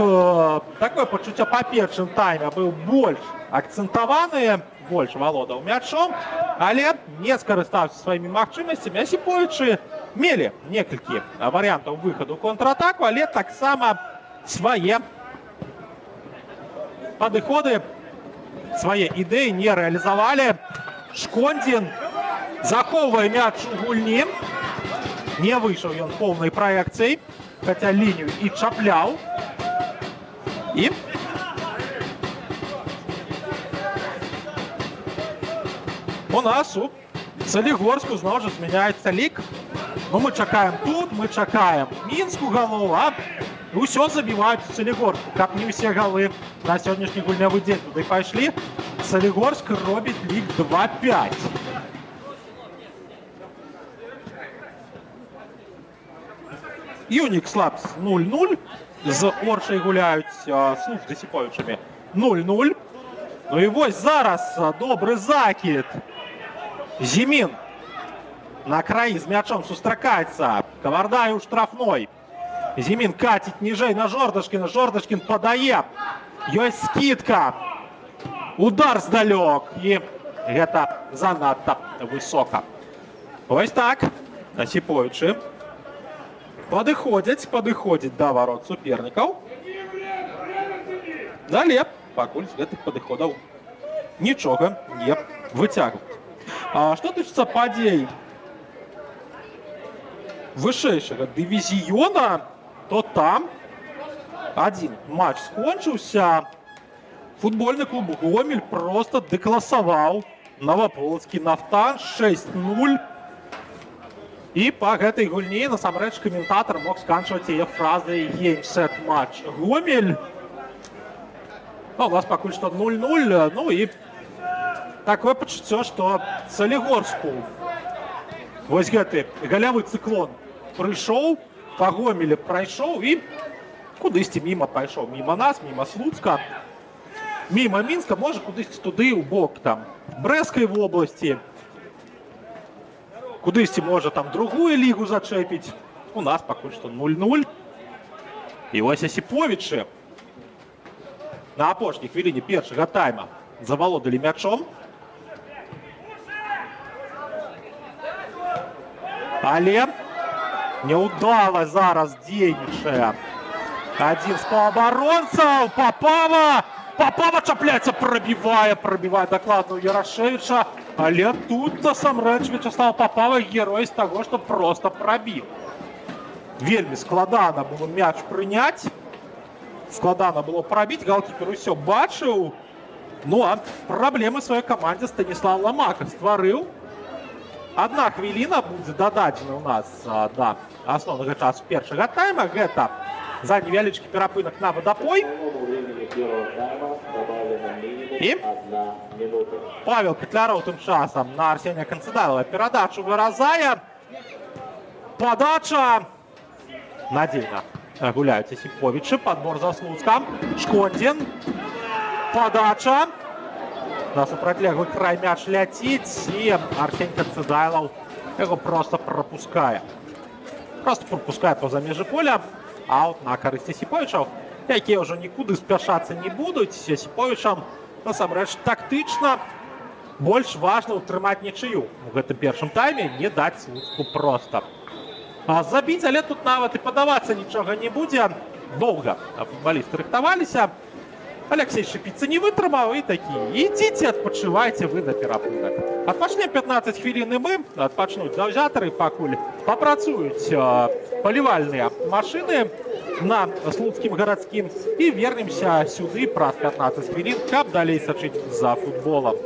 такое пачуццё па першым тайме быў больш акцэнтаваны, больш валодаў мячом, але не скарыстаўся сваімі магчымасцямі. Асіповічы мелі некалькі варыянтаў выхаду ў контратаку, але таксама свае падыходы, свае ідэі не рэалізавалі. Шкондзін захоўвае мяч у гульні. Не выйшаў ён поўнай праекцыяй, хаця лінію і чапляў. І у нас у Салігорску зноў жа змяняецца лік. Ну, мы чакаем тут, мы чакаем Мінску галоў, а ўсё забіваюць у Салігорску. Каб не ўсе галы на сённяшні гульнявы дзень туды пайшлі, Салігорск робіць лік 2-5. Юнікс Лапс 0-0. З Оршай гуляюць Слуцк з Асіповічамі 0-0. Ну і вось зараз добры закід. Зімін на краі з мячом сустракаецца. Кавардае ў штрафной. Зімін каціць ніжэй на Жордашкіна. Жордашкін падае. Ёсць скидка. Удар здалёк. І гэта занадта высока. Вось так. Асіповічы падыходзяць да варот супернікаў. Але пакуль з гэтых падыходаў нічога не выцягваюць. Што тычыцца падзей вышэйшага дывізіёна, то там адзін матч скончыўся. Футбольны клуб Гомель проста дэкласаваў Новаполацкі Нафтан 6-0. І па гэтай гульні насамрэч каментатар мог сканчваць яе фразай «Гейм-сет матч Гомель». У нас пакуль што 0-0. Ну і такое пачуццё, што Салігорску вось гэты галявы цыклон прыйшоў, па Гомелі прайшоў і кудысьці міма пайшоў. Міма нас, міма Слуцка, міма Мінска, можа кудысьці туды ў бок там Брэскай вобласці. Кудысьці можа там другую лігу зачэпіць. У нас пакуль што 0-0. І вось Асіповічы на апошняй хвіліне першага тайма завалодалі мячом. Але няўдала зараз дзейнічае адзін з паўабаронцаў. Папава чапляецца, прабівае дакладна ў Ярашевіча. Але тут насамрэч Вячаслав Папава герой з таго, што проста прабіў. Вельмі складана было мяч прыняць. Складана было прабіць, галкіпер усё бачыў. Ну а праблемы сваёй камандзе Станіслав Ламака стварыў. 1 хвіліна будзе дададзена ў нас да асноўнага часу першага тайма. Гэта за невялічкі перапынак на вадапой. І Павел Петляров тым часам на Арсенія Канцэдайлава перадачу выразае. Падача. Надзейна гуляюць Асіповічы. Падбор за Слуцкам. Шкондзін. Падача. На супрацьлеглы край мяч ляціць. І Арсеній Канцэдайлаў яго проста прапускае. Проста прапускае па-за межы поля. Аут на карысць Асіповічаў, якія ўжо нікуды спяшацца не будуць. Асіповічам насамрэч тактычна больш важна ўтрымаць нічыю у гэтым першым тайме, не даць Слуцку проста забіць, але тут нават і падавацца нічога не будзе. Доўга футбалісты рыхтаваліся. Алексей Шипіца не вытрымаў і такі: ідзіце, адпачывайце вы на перапынак. Адпачнем 15 хвілін і мы, адпачнуць заўзятары, пакуль папрацуюць палівальныя машыны на слуцкім гарадскім, і вернемся сюды праз 15 хвілін, каб далей сачыць за футболам.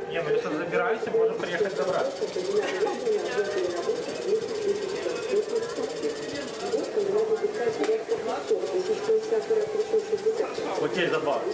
Не, ну если забираемся, можем приехать забрать. Окей, забавно.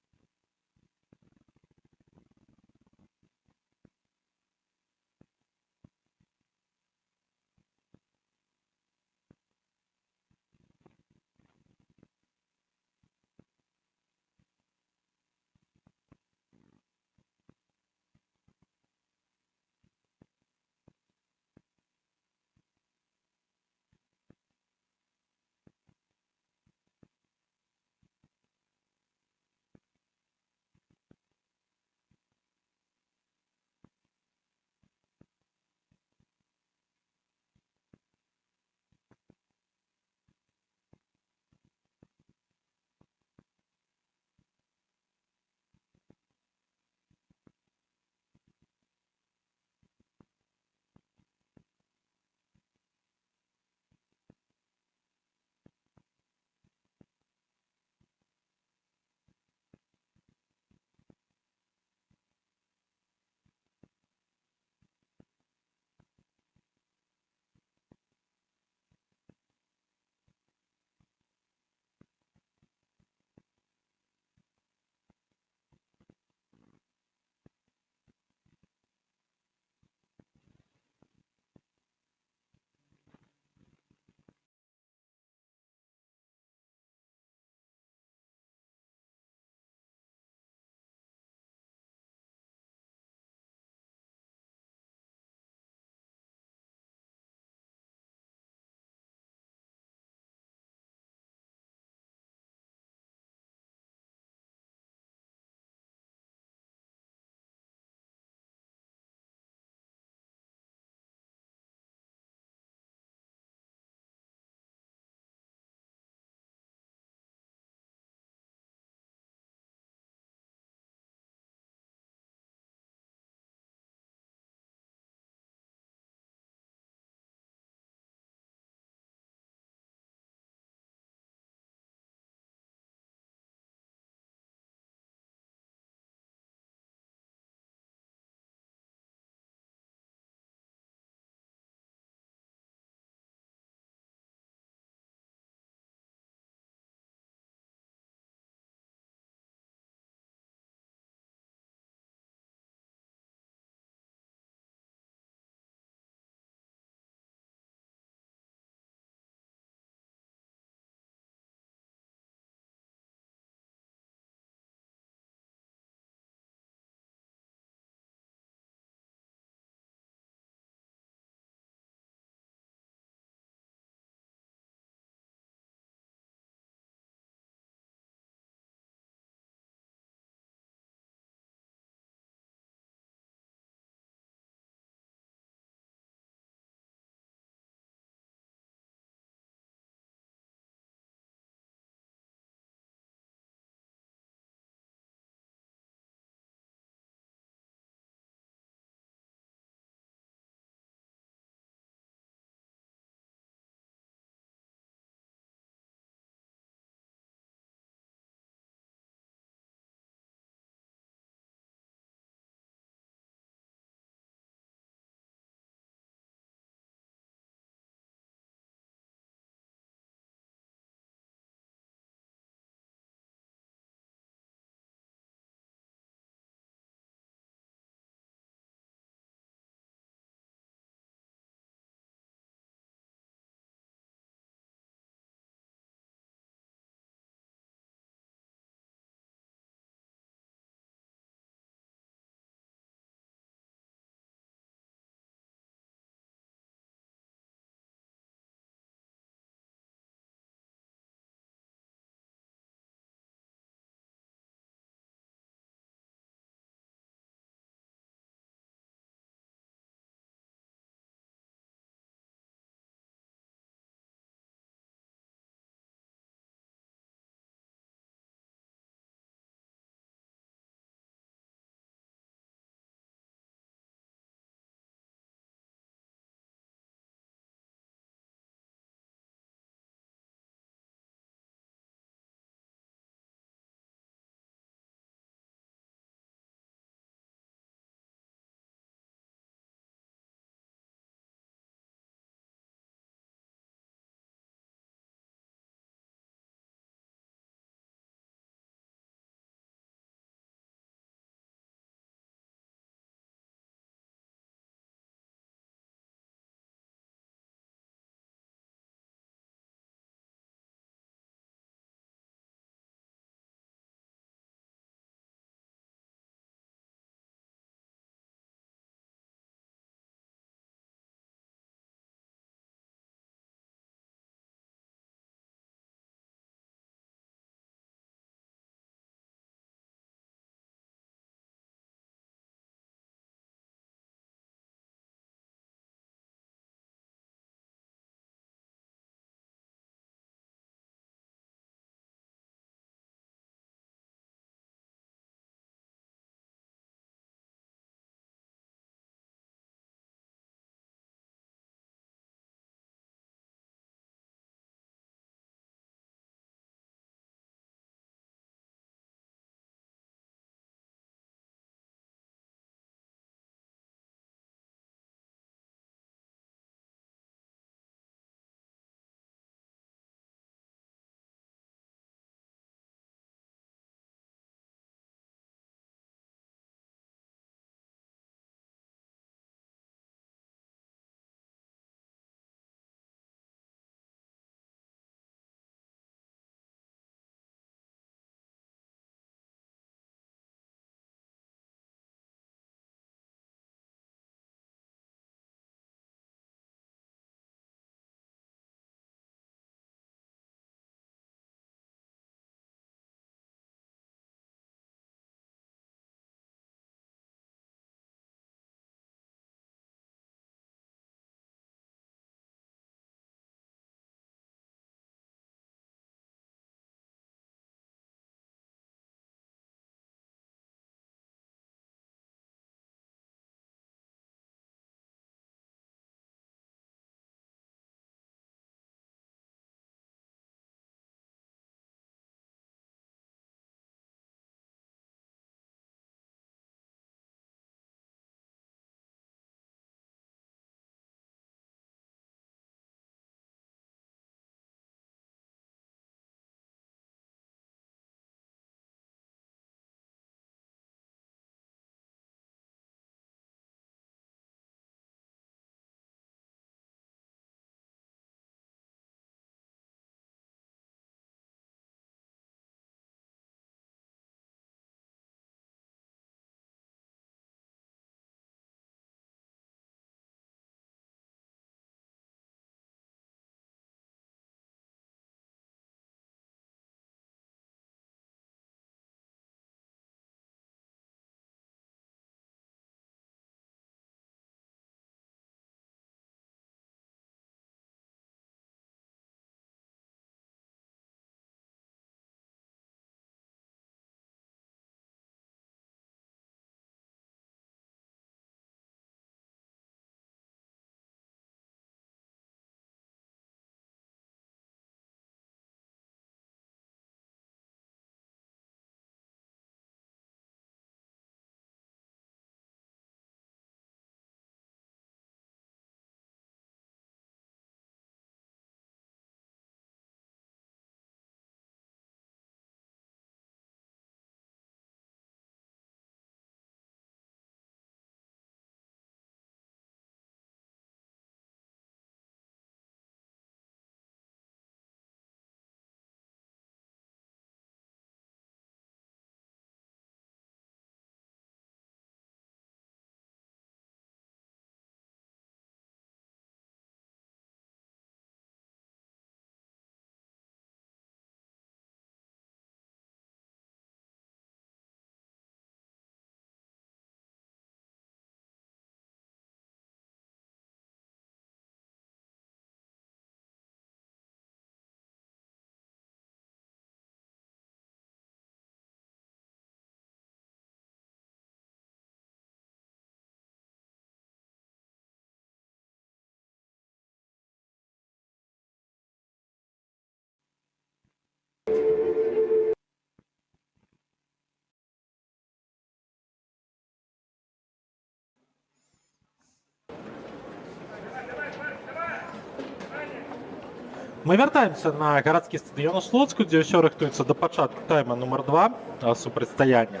Мы вяртаемся на гарадскі стадыён у Слуцку, дзе ўсё рыхтуецца да пачатку тайма нумар 2 супрацьстаяння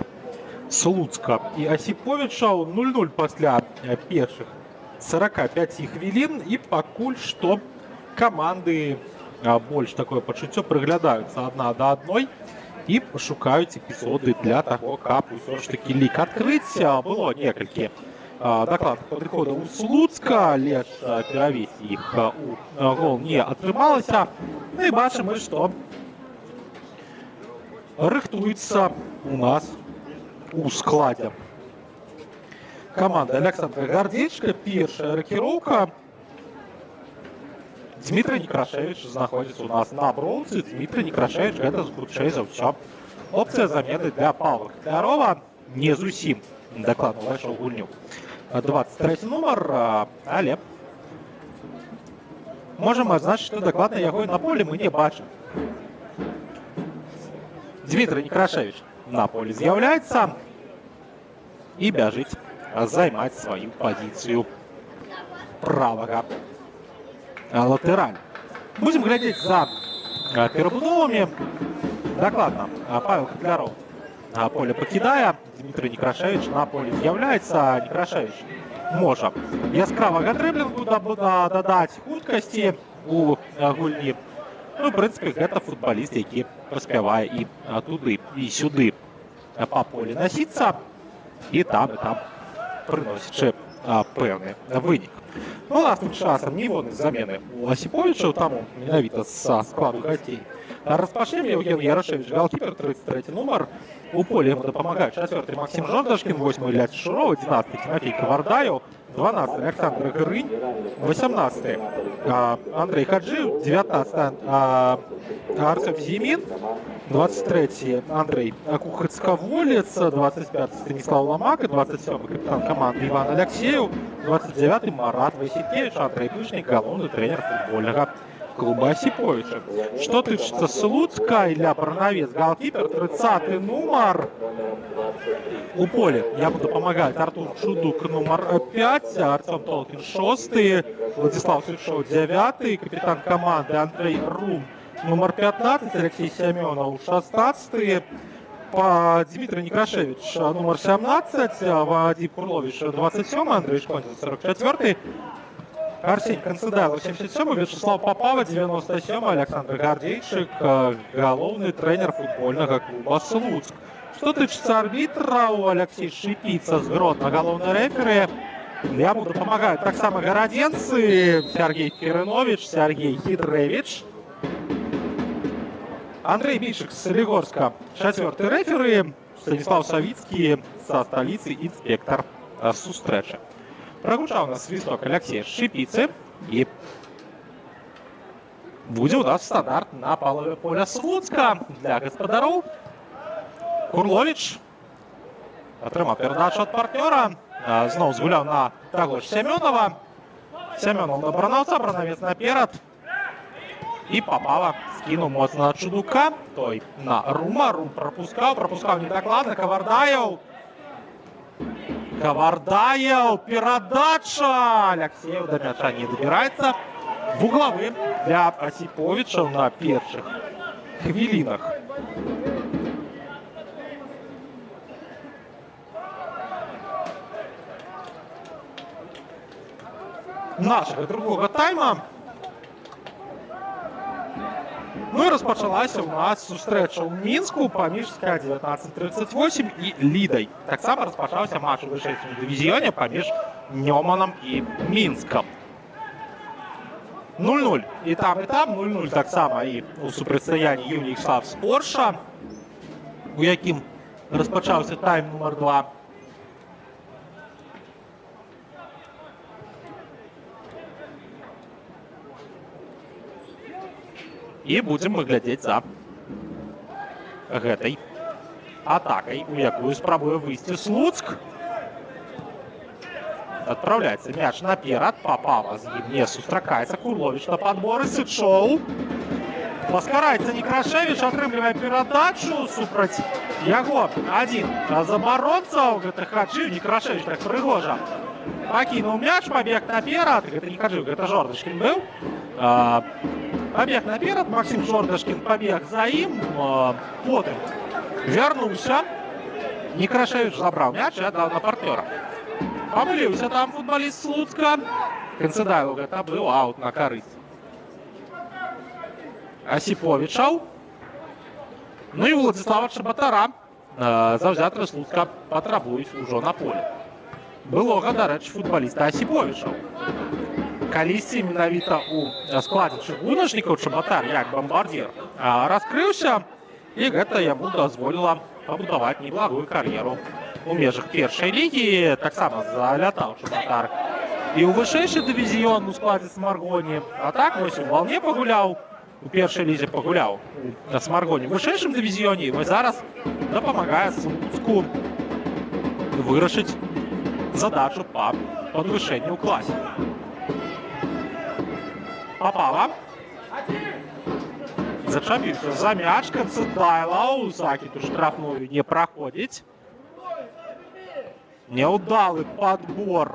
Слуцка і Асіповічаў. 0-0 пасля першых 45 хвілін, і пакуль што каманды больш такое пачуццё прыглядаюцца адна да адной і шукаюць эпізоды для таго, каб усё ж такі лік адкрыць. Было некалькі дакладных падыходаў у Слуцка, але перавесці іх у гол не атрымалася. Ну і бачым мы, што рыхтуецца у нас у складзе команда Александра Гардзейчыка. Першая рокіроўка. Дмітрый Некрашевич знаходзіцца у нас на бронцы. Дмітрый Некрашевич — гэта хутчэй за ўсё опцыя замены для Павла Котлярова. Не зусім дакладна ўвайшоў у гульню 23 нумар, але можам адзначыць, што дакладна яго і на полі мы не бачым. Дмітрый Некрашевич на полі з'яўляецца і бяжыць займаць сваю пазіцыю правага латэраль. Будзем глядзець за перабудовамі. Дакладна, Павел Котляров поле пакідае, Дмітрый Некрашевич на полі з'яўляецца. Некрашевич можа яскравага дрыблінгу дадаць, хуткасці у гульні. Ну, в прынцыпе, гэта футбаліст, які паспявае і туды, і сюды па полі насіцца, і там прыносячы пэўны вынік. Ну, наступным часам ніводнай замены у Асіповічаў, таму менавіта са складу гасцей распачнем. Евген Ярашевич, галкіпер, 33 нумар. У полі яму дапамагаюць 4-й Максим Жордашкін, 8-й Ілля Чешуров, 11-й Тимофей Кавардаев, 12-й Александр Грынь, 18-й Андрей Хаджиев, 19-й Артем Зимин, 23-й Андрей Кухацковолец, 25-й Станислав Ломака, 27-й капитан команды Иван Алексеев, 29-й Марат Василькевич, Андрей Пышник, галоўны тренер футбольнага клуба Осиповича. Что тычется Слуцка, Илья Барановец, голкипер, 30-й номер. У поля ему помогает Артур Чудук, номер 5, Артем Толкин, 6-й, Владислав Сульшов, 9-й, капитан команды Андрей Рум, номер 15, Алексей Семенов, 16-й, Дмитрий Некрашевич, номер 17, Вадим Курлович, 27-й, Андрей Шконин, 44-й, Арсений Концедайло, 77-й, Вячеслав Попава, 97-й, Александр Гардзейчык, галоўны тренер футбольного клуба Слуцк. Что тычется арбитра, у Алексей Шипица с Гродно, галоўны рефери. Я буду помогать так само городенцы, Сергей Феринович, Сергей Хидревич. Андрей Бичек с Солигорска, 4-й рефери. Станислав Савицкий со столицы, инспектор сустрэчы. Прогучаў у нас свисток Алексея Шипицы, и будзе у нас стандарт на палове поля Слуцка для гаспадароў. Курлович атрымаў перадачу ад партнёра, зноў згуляў на таго ж Семёнова. Семёнов на Барановца, Барановец наперад, і Попава скінуў моцна на Чудука, той на Рума. Рум пропускаў недакладна. Кавардаев, передача! Алексеев до мяча не добирается. В угловым для Осиповича на первых хвилинах. Нашего другого тайма. Ну і розпочалася у нас сустрэча ў Мінску паміж СКА 1938 і Лідай. Таксама розпочаўся матч у вышэйшым дывізіёне паміж Нёманам і Мінскам. 0-0 і там, 0-0 таксама і у супрацьстаянні Юнік Славс Орша, у якім розпочаўся тайм нумар 2. І будзем мы глядзець за гэтай атакай, у якую спрабуе выйсці Слуцк. Адпраўляецца мяч наперад, Попава з ім не сустракаецца. Курлович на падборы, Сычоў. Паскараецца Некрашевич, атрымлівае перадачу супраць яго. Адзін з абаронцаў, гэта Хаджиев. Некрашевич так прыгожа пакінуў мяч, пабег наперад. Гэта не Хаджиев, гэта Жордашкін быў. Пабег наперад, Максим Жордашкін пабег за ім, потым вярнуўся. Некрашевіч забраў мяч і аддаў на партнёра. Памыліўся там футболіст Слуцка. Канцедайлу гэта быў аут на карысць Асіповічаў. Ну і Владзіслава Чабатара заўзятары Слуцка патрабуюць ужо на поле. Былога, дарэчы, футболіста Асіповічаў. Калісьці менавіта ў складзе чыгуначнікаў Чабатар, як бамбардзір, раскрыўся, і гэта яму дазволіла пабудаваць неблагую кар'еру у межах першай лігі. Таксама залятаў Чабатар і ў вышэйшы дывізіён у складзе Смаргоні. А так, вось у Валне пагуляў, у першай лізе пагуляў на Смаргоні у вышэйшым дывізіёне, і вось зараз дапамагае Слуцку вырашыць задачу па падвышэнню ў класе. Папава. Зачапіўся за мяч, Канцедайла, закід у штрафную не праходзіць. Няўдалы падбор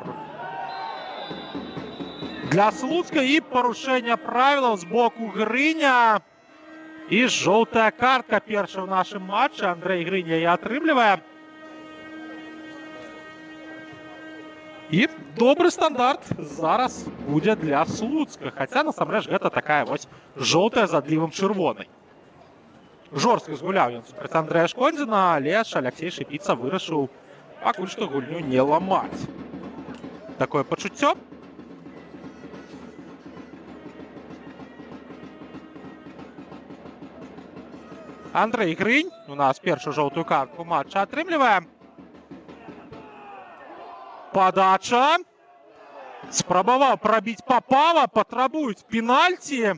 для Слуцка і парушэнне правілаў з боку Грыня. І жоўтая картка першая ў нашым матчы. Андрэй Грыня і атрымлівае. І добры стандарт зараз будзе для Слуцка. Хаця, насамрэч, гэта такая вось жоўтая з адлівам чырвонай. Жорстка згуляў ён супраць Андрэя Шкондзіна, але Аляксей Шыпіца вырашыў пакуль што гульню не ламаць. Такое пачуццё. Андрэй Грынь у нас першую жоўтую картку матча атрымлівае. Падача. Спрабаваў прабіць Папава, патрабуюць пенальці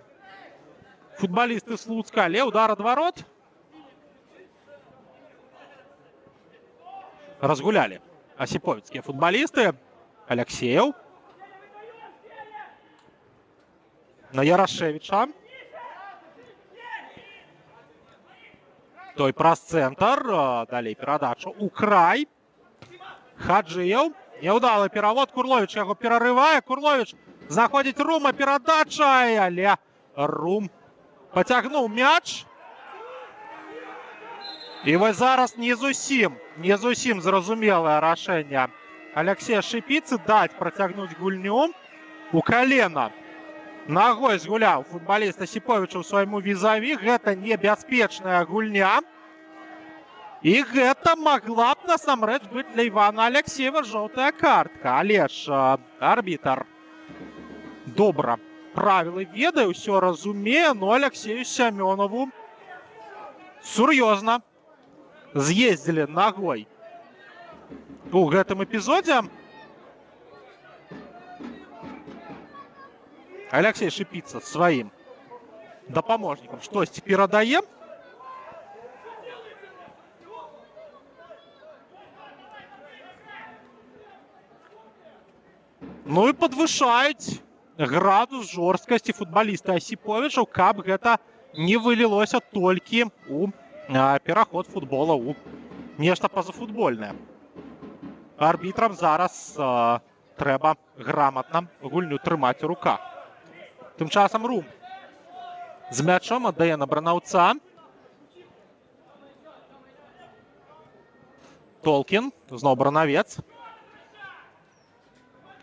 футбалісты Слуцка, але удар ад варот. Разгулялі асіповіцкія футбалісты. Аляксеев. На Ярашевича. Той праз цэнтр. Далей перадача ў край. Хаджыев. Няўдалы перавод. Курловіч яго перарывае. Курловіч знаходзіць Рума. Перадача. Але Рум пацягнуў мяч. І вось зараз не зусім зразумелае рашэнне Аляксея Шыпіцы даць працягнуць гульню. У калена нагой згуляў футбаліст Асіповіча ў свайму візаві. Гэта небяспечная гульня. І гэта магла б насамрэч быць для Івана Аляксеева жоўтая картка. Але ж арбітр добра правілы ведае, ўсё разумее, но Аляксею Сямёнову сур'ёзна з'ездзілі нагой у гэтым эпізодзе. Аляксей Шыпіца сваім дапаможнікам штосьці перадае. Ну і падвышаюць градус жорсткасці футбаліста Асіповічаў, каб гэта не вылілося толькі у пераход футбола ў нешта пазафутбольнае. Арбітрам зараз трэба граматна гульню трымаць у руках. Тым часам Рум з мячом аддае на бранаўца. Толкін, зноў бранавец.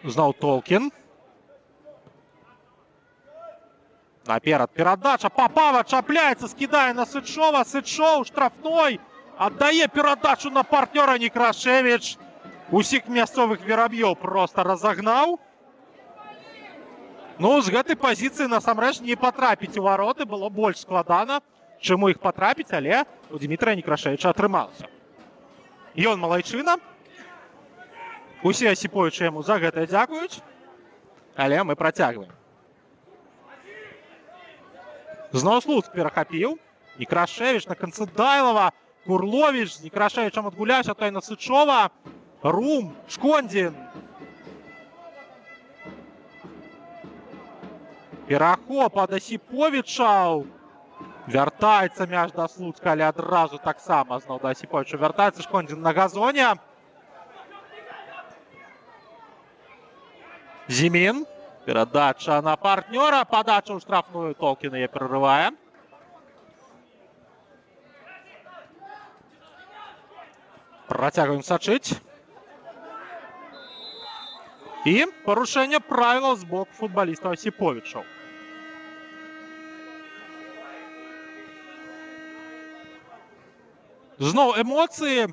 Зноў Толкін. Наперад перадача. Папава чапляецца, скідае на Сычова. Сычоў штрафной. Аддае перадачу на партнёра Некрашевіч. Усіх мясцовых вераб'ёў проста разагнаў. Ну, з гэтай пазіцыі насамрэч не патрапіць у вароты было больш складана, чым у іх патрапіць, але у Дмітрая Некрашевіча атрымалася. Ён малайчына. Усе Асіповічы яму за гэта дзякуюць, але мы працягваем. Зноў Слуцк перахапіў. Некрашевіч на Канцедайлава. Курловіч з Некрашевічам адгуляўся, той на Сычова. Рум, Шкондзін. Перахоп ад Асіповічаў. Вяртаецца мяч да Слуцка, але адразу таксама зноў да Асіповіча вяртаецца. Шкондзін на газоне. Зімін Передача на партнера. Подача у штрафную. Толкин ее прорывает. Протягиваем сачить. И порушение правил с боку футболиста Осиповича. Знову эмоции.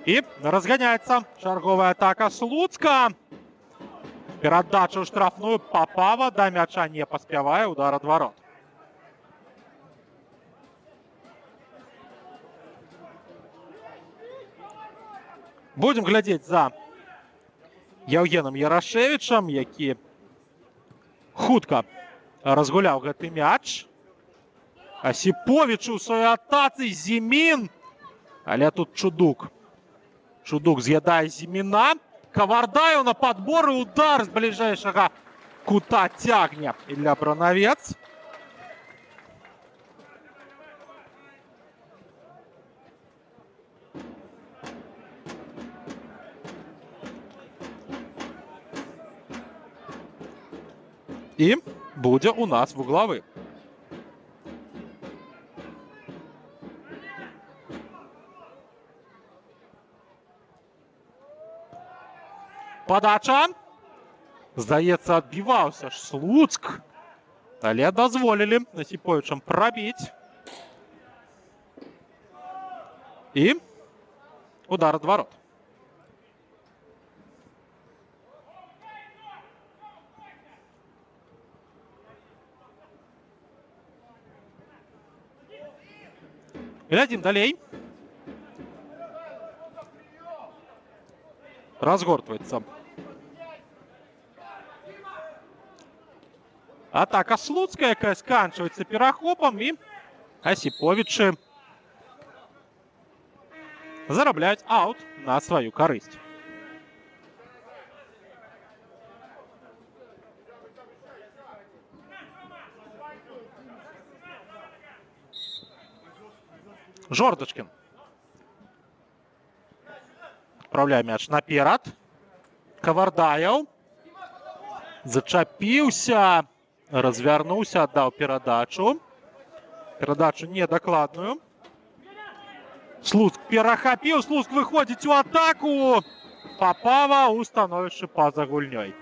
И разгоняется шарговая атака Слуцка. Передача у штрафную Попава. До мяча не поспевая. Удар от ворот. Будем глядеть за Яўгенам Ярашевичем, які хутка разгуляў гэты мяч. Осипович у сваёй атацы. Зімін. Але тут Чудук. Чудук з'ядае Зіміна. Кавардаю на подбор и удар с ближайшего кута тягне Илья Бранавец. И будзе у нас вуглавы. Подача. Здаецца, адбіваўся ж Слуцк. Але дазволілі Осиповичам прабіць. И удар от ворот. Глядим далей. Разгортывается атака Слуцка, якая сканчивается перахопом, и Осиповичи зарабляют аут на свою корысть. Жордачкин. Отправляем мяч наперад. Кавардаяў. Зачапіўся. Развернулся, отдал передачу. Передачу недокладную. Слуцк перахапіў. Слуцк выходит в атаку. Попава у становішча па-за гульнёй.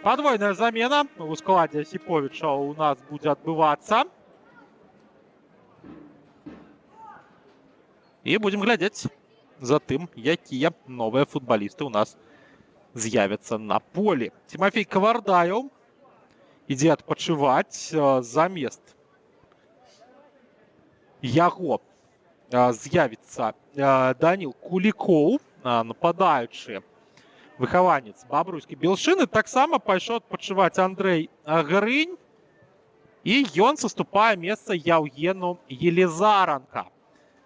Подвойная замена у складе Осиповича у нас будет отбываться. И будем глядеть за тым, якія новые футболисты у нас з'явятся на поле. Тимофей Кавардаяў ідзе адпачываць. Замест яго з'явіцца Данил Куликоў, нападаючы выхаванец бабруйскай Белшыны. Таксама пайшоў адпачываць Андрей Грынь. І ён саступае месца Яўгену Елизаранка.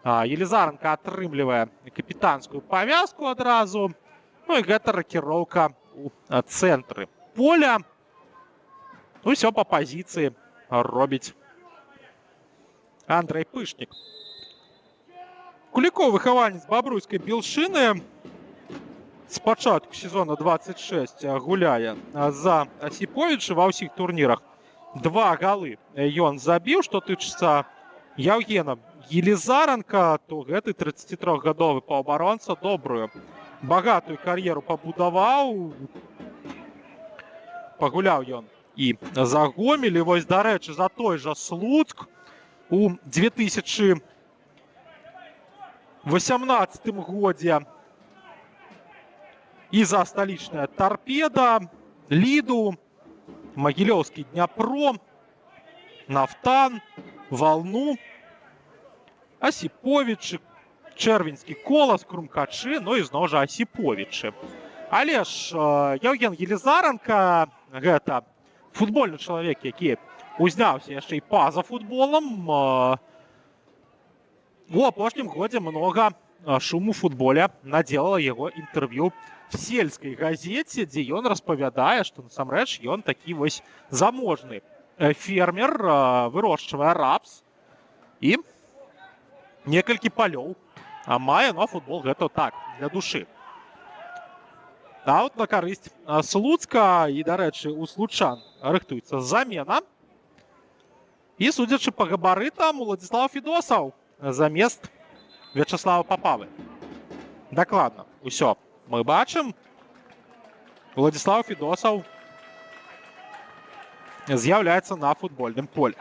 Елизаранка атрымлівае капітанскую павязку адразу. Ну і гэта ракіроўка у цэнтры поля. Ну ўсё па пазіцыі робіць Андрей Пышнік. Куликоў выхаванец бабруйскай Белшыны. С пачатку сезона 26 гуляе за Осиповича ва ўсіх турнірах. 2 галы ён забіў. Што тычыцца Яўгена Елизаранка, то гэты 33-гадовы паўабаронца добрую, багатую кар'еру пабудаваў. Пагуляў ён і за Гомель. І вось, дарэчы, за той жа Слуцк у 2018 годзе. І за сталічная Торпеда, Ліду, Магілёўскі Дняпро, Нафтан, Волну, Осиповичи, Чэрвеньскі Колас, Крумкачы, ну і зноў жа Осиповичи. Але ж Яўген Елизаранка гэта футбольны чалавек, які узняўся яшчэ і па-за футболам. У апошнім годзе многа шуму футболя наделала яго інтэрв'ю в сельскай газеце, дзе ён распавядае, што насамрэч ён такі вось заможны фермер, вырошчвае рапс. І некалькі палёў, а мае, но футбол гэта так, для душы. А от на карысць Слуцка, і, дарэчы, у случан рыхтуецца замена. І, судзячы па габарытам, Уладзіслаў Федосаў замест Вячаслава Папавы. Дакладна, усё мы бачым. Уладзіслаў Федосаў з'яўляецца на футбольным поле.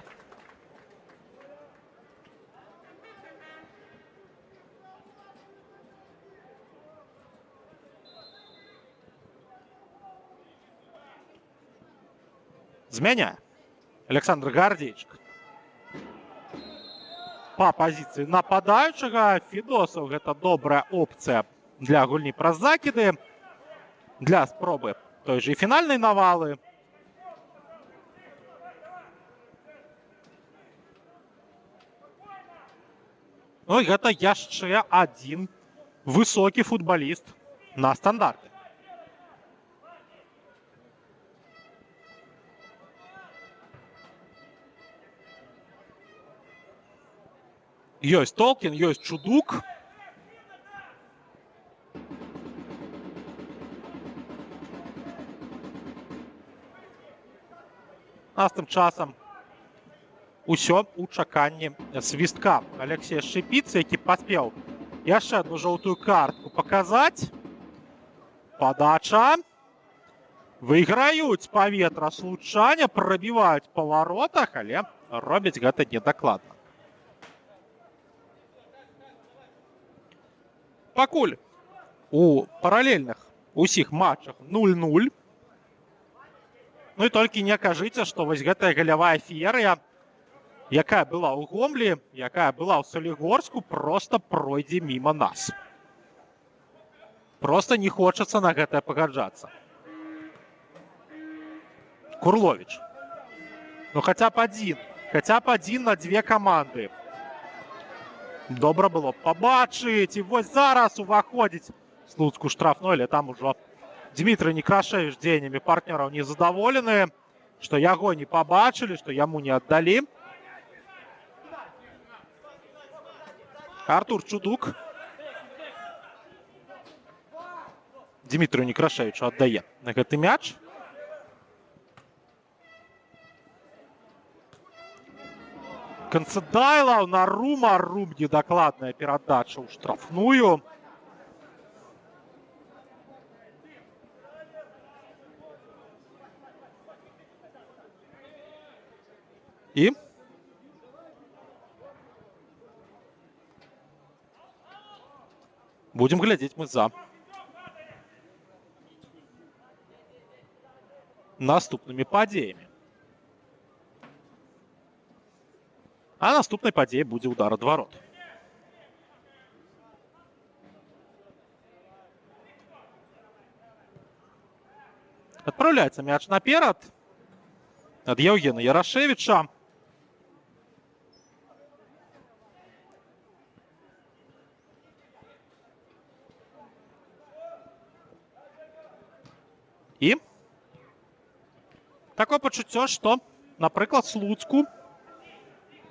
Змяняе Александр Гардзейчык. Па пазіцыі нападаючага. Федосаў гэта добрая опцыя для гульні праз закіды, для спробы той же фінальнай навалы. Ну і гэта яшчэ адзін высокі футбаліст на стандарты. Ёсць Толкін, ёсць Чудук. А з тым часам усё ў чаканні свістка Алексея Шипіцы, які паспеў яшчэ одну жоўтую картку паказаць. Падача. Выйграюць паветра случане, прабіваюць па варотах, але робяць гэта недакладна. Пакуль у паралельных усіх матчах 0-0. Ну і толькі не кажыце, што вось гэтая галявая феерыя, якая была ў Гомлі, якая была ў Салігорску, проста пройдзе міма нас. Проста не хочацца на гэтае пагаджацца. Курловіч. Ну хаця б адзін на дзве каманды. Добра было пабачыць, і вось зараз уваходзіць Слуцку штрафной, але там ужо Дмітрый Некрашевіч дзеяннямі партнёраў незадаволены, што яго не пабачылі, што яму не аддалі. Артур Чудук Дмітрию Некрашевічу аддае на гэты мяч. Канцэдайлаў на Рума. Рум недакладная перадача ў штрафную. І будем глядзець мы за наступнымі падзеямі. А наступнай падзеяй будзе удар ад варот. Адпраўляецца мяч наперад ад Яўгена Ярашевіча. І такое пачуццё, што, напрыклад, Слуцку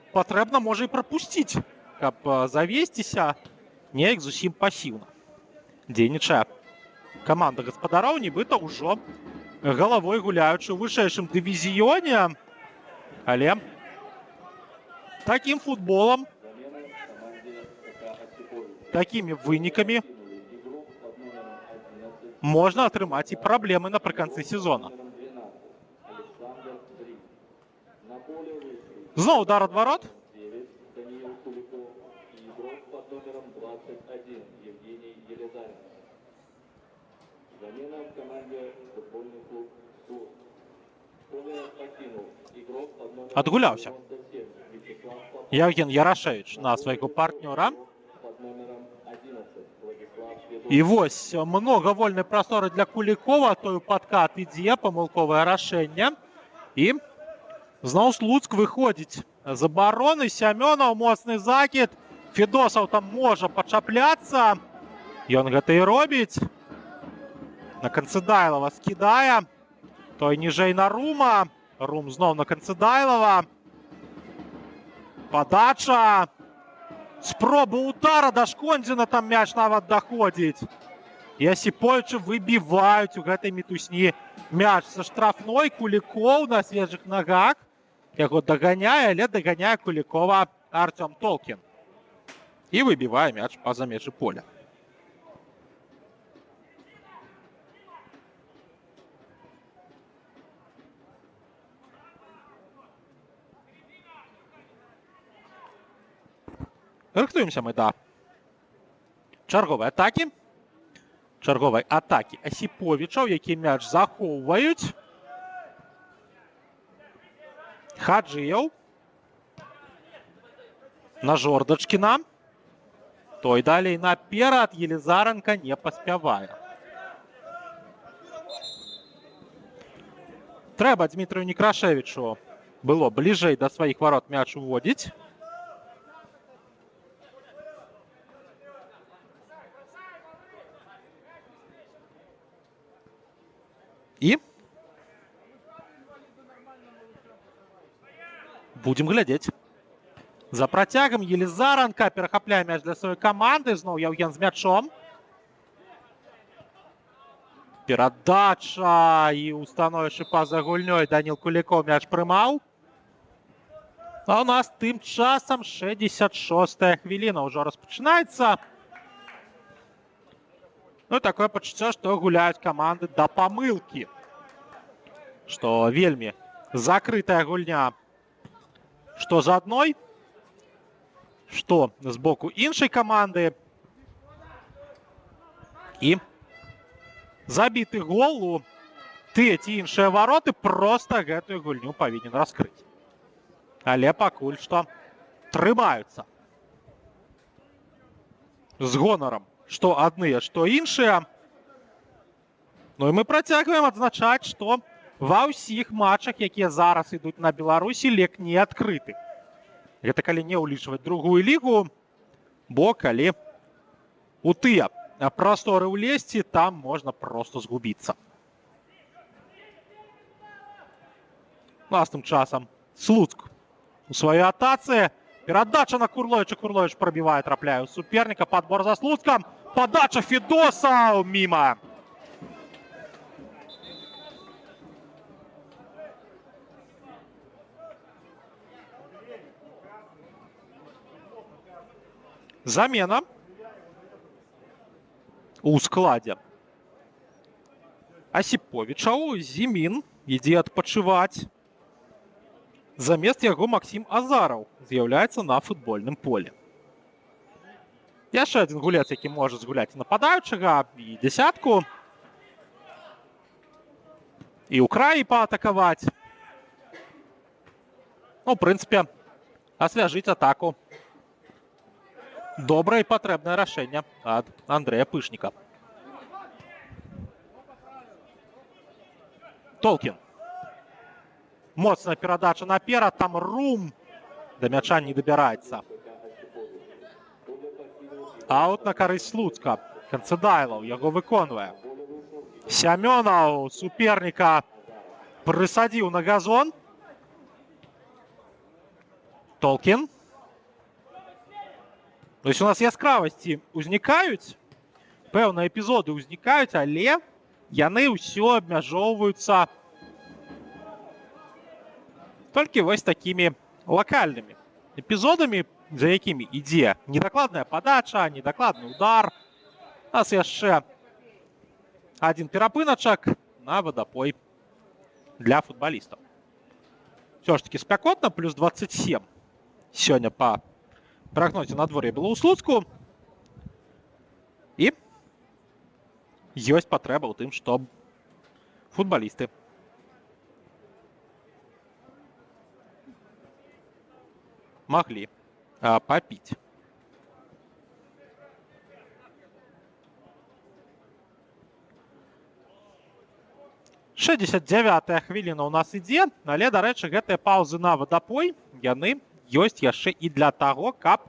патрэбна можа і прапусціць, каб завесціся неяк зусім пасіўна. Дзейнічае каманда гаспадароў, нібыта ўжо галавой гуляючы ў вышэйшым дывізіёне, але такім футболам, такімі вынікамі можна атрымаць і праблемы напрыканцы сезона. Зноў удар ад варот. Адгуляўся Яўген Ярашевіч на свайго партнёра. І вось многа вольнай прасторы для Кулікова, той падкат ідзе, памылковае рашэнне. І зноў Слуцк выходзіць з абароны. Сямёнаў, моцны закід. Федосаў там можа пачапляцца. Ён гэта і робіць. На Канцэдайлава скідае. Той ніжэй на Рума. Рум зноў на Канцэдайлава. Падача. Спроба удара да Шкондзіна, там мяч нават даходзіць. І Асіповіча выбіваюць у гэтай мітусні мяч са штрафной. Кулікоў на свежых нагах. Яго даганяе, але даганяе Кулікова Артём Толкін. І выбівае мяч па-за межы поля. Рыхтуемся мы да чарговай атакі. Чарговай атакі Асіповічаў, які мяч захоўваюць. Хаджыяў. На Жордачкіна. Той далей наперад, Елізаранка не паспявае. Трэба Дмітрыю Некрашевічу было бліжэй да сваіх варот мяч уводзіць. І будзем глядзець. За працягам Елізаранка перахапляе мяч для сваёй каманды. Зноў Яўген з мячом. Перадача і установішчы па-за гульнёй Даніл Кулікоў мяч прымаў. А у нас тым часам 66-я хвіліна ўжо распачынаецца. Ну, такое пачуццё, што гуляюць каманды да памылкі. Што вельмі закрытая гульня. Што з адной, што з боку іншай каманды. І забіты гол у тыя ці іншыя вароты проста гэтую гульню павінен раскрыць. Але пакуль што трымаюцца з гонарам. Што адныя, што іншыя. Ну і мы працягваем адзначаць, што ва ўсіх матчах, якія зараз ідуць на Беларусі, лік не адкрыты. Гэта калі не ўлічваць другую лігу, бо калі у тыя прасторы ўлезці, там можна проста згубіцца. Ну, а з тым часам Слуцк у сваёй атацы. Перадача на Курловіча. Курловіч прабівае, трапляе ў суперніка. Падбор за Слуцкам. Падача Федосаў міма. Замена у складзе Асіповічаў. Зімін ідзе адпачываць. Замест яго Максім Азараў з'яўляецца на футбольным полі. Яшчэ адзін гулец, які можа згуляць нападаючага і дзясятку. І ў краі паатакаваць. Ну, ў прынцыпе, асвяжыць атаку. Добрае і патрэбнае рашэнне ад Андрэя Пышніка. Толкін. Моцная перадача наперад, там Рум да мяча не дабіраецца. Аут на карысць Слуцка. Канцэдайлаў яго выконвае. Сямёнаў суперніка прысадзіў на газон. Толкін. То есть у нас яскравасці ўзнікаюць, пэўныя эпізоды ўзнікаюць, але яны ўсё абмяжоўваюцца толькі вось такімі лакальнымі эпізодамі, за якімі ідзе недакладная падача, недакладны удар. У нас яшчэ адзін перапыначак на вадапой для футбалістаў. Все ж таки спякотна, плюс 27. Сёння па прагнозе надвор'я было ў Слуцку. І ёсць патрэба ў тым, што футбалісты маглі папіць. Шэсцьдзесят дзявятая хвіліна ў нас ідзе, але, дарэчы, гэтыя паўзы на вадапой, яны ёсць яшчэ і для таго, каб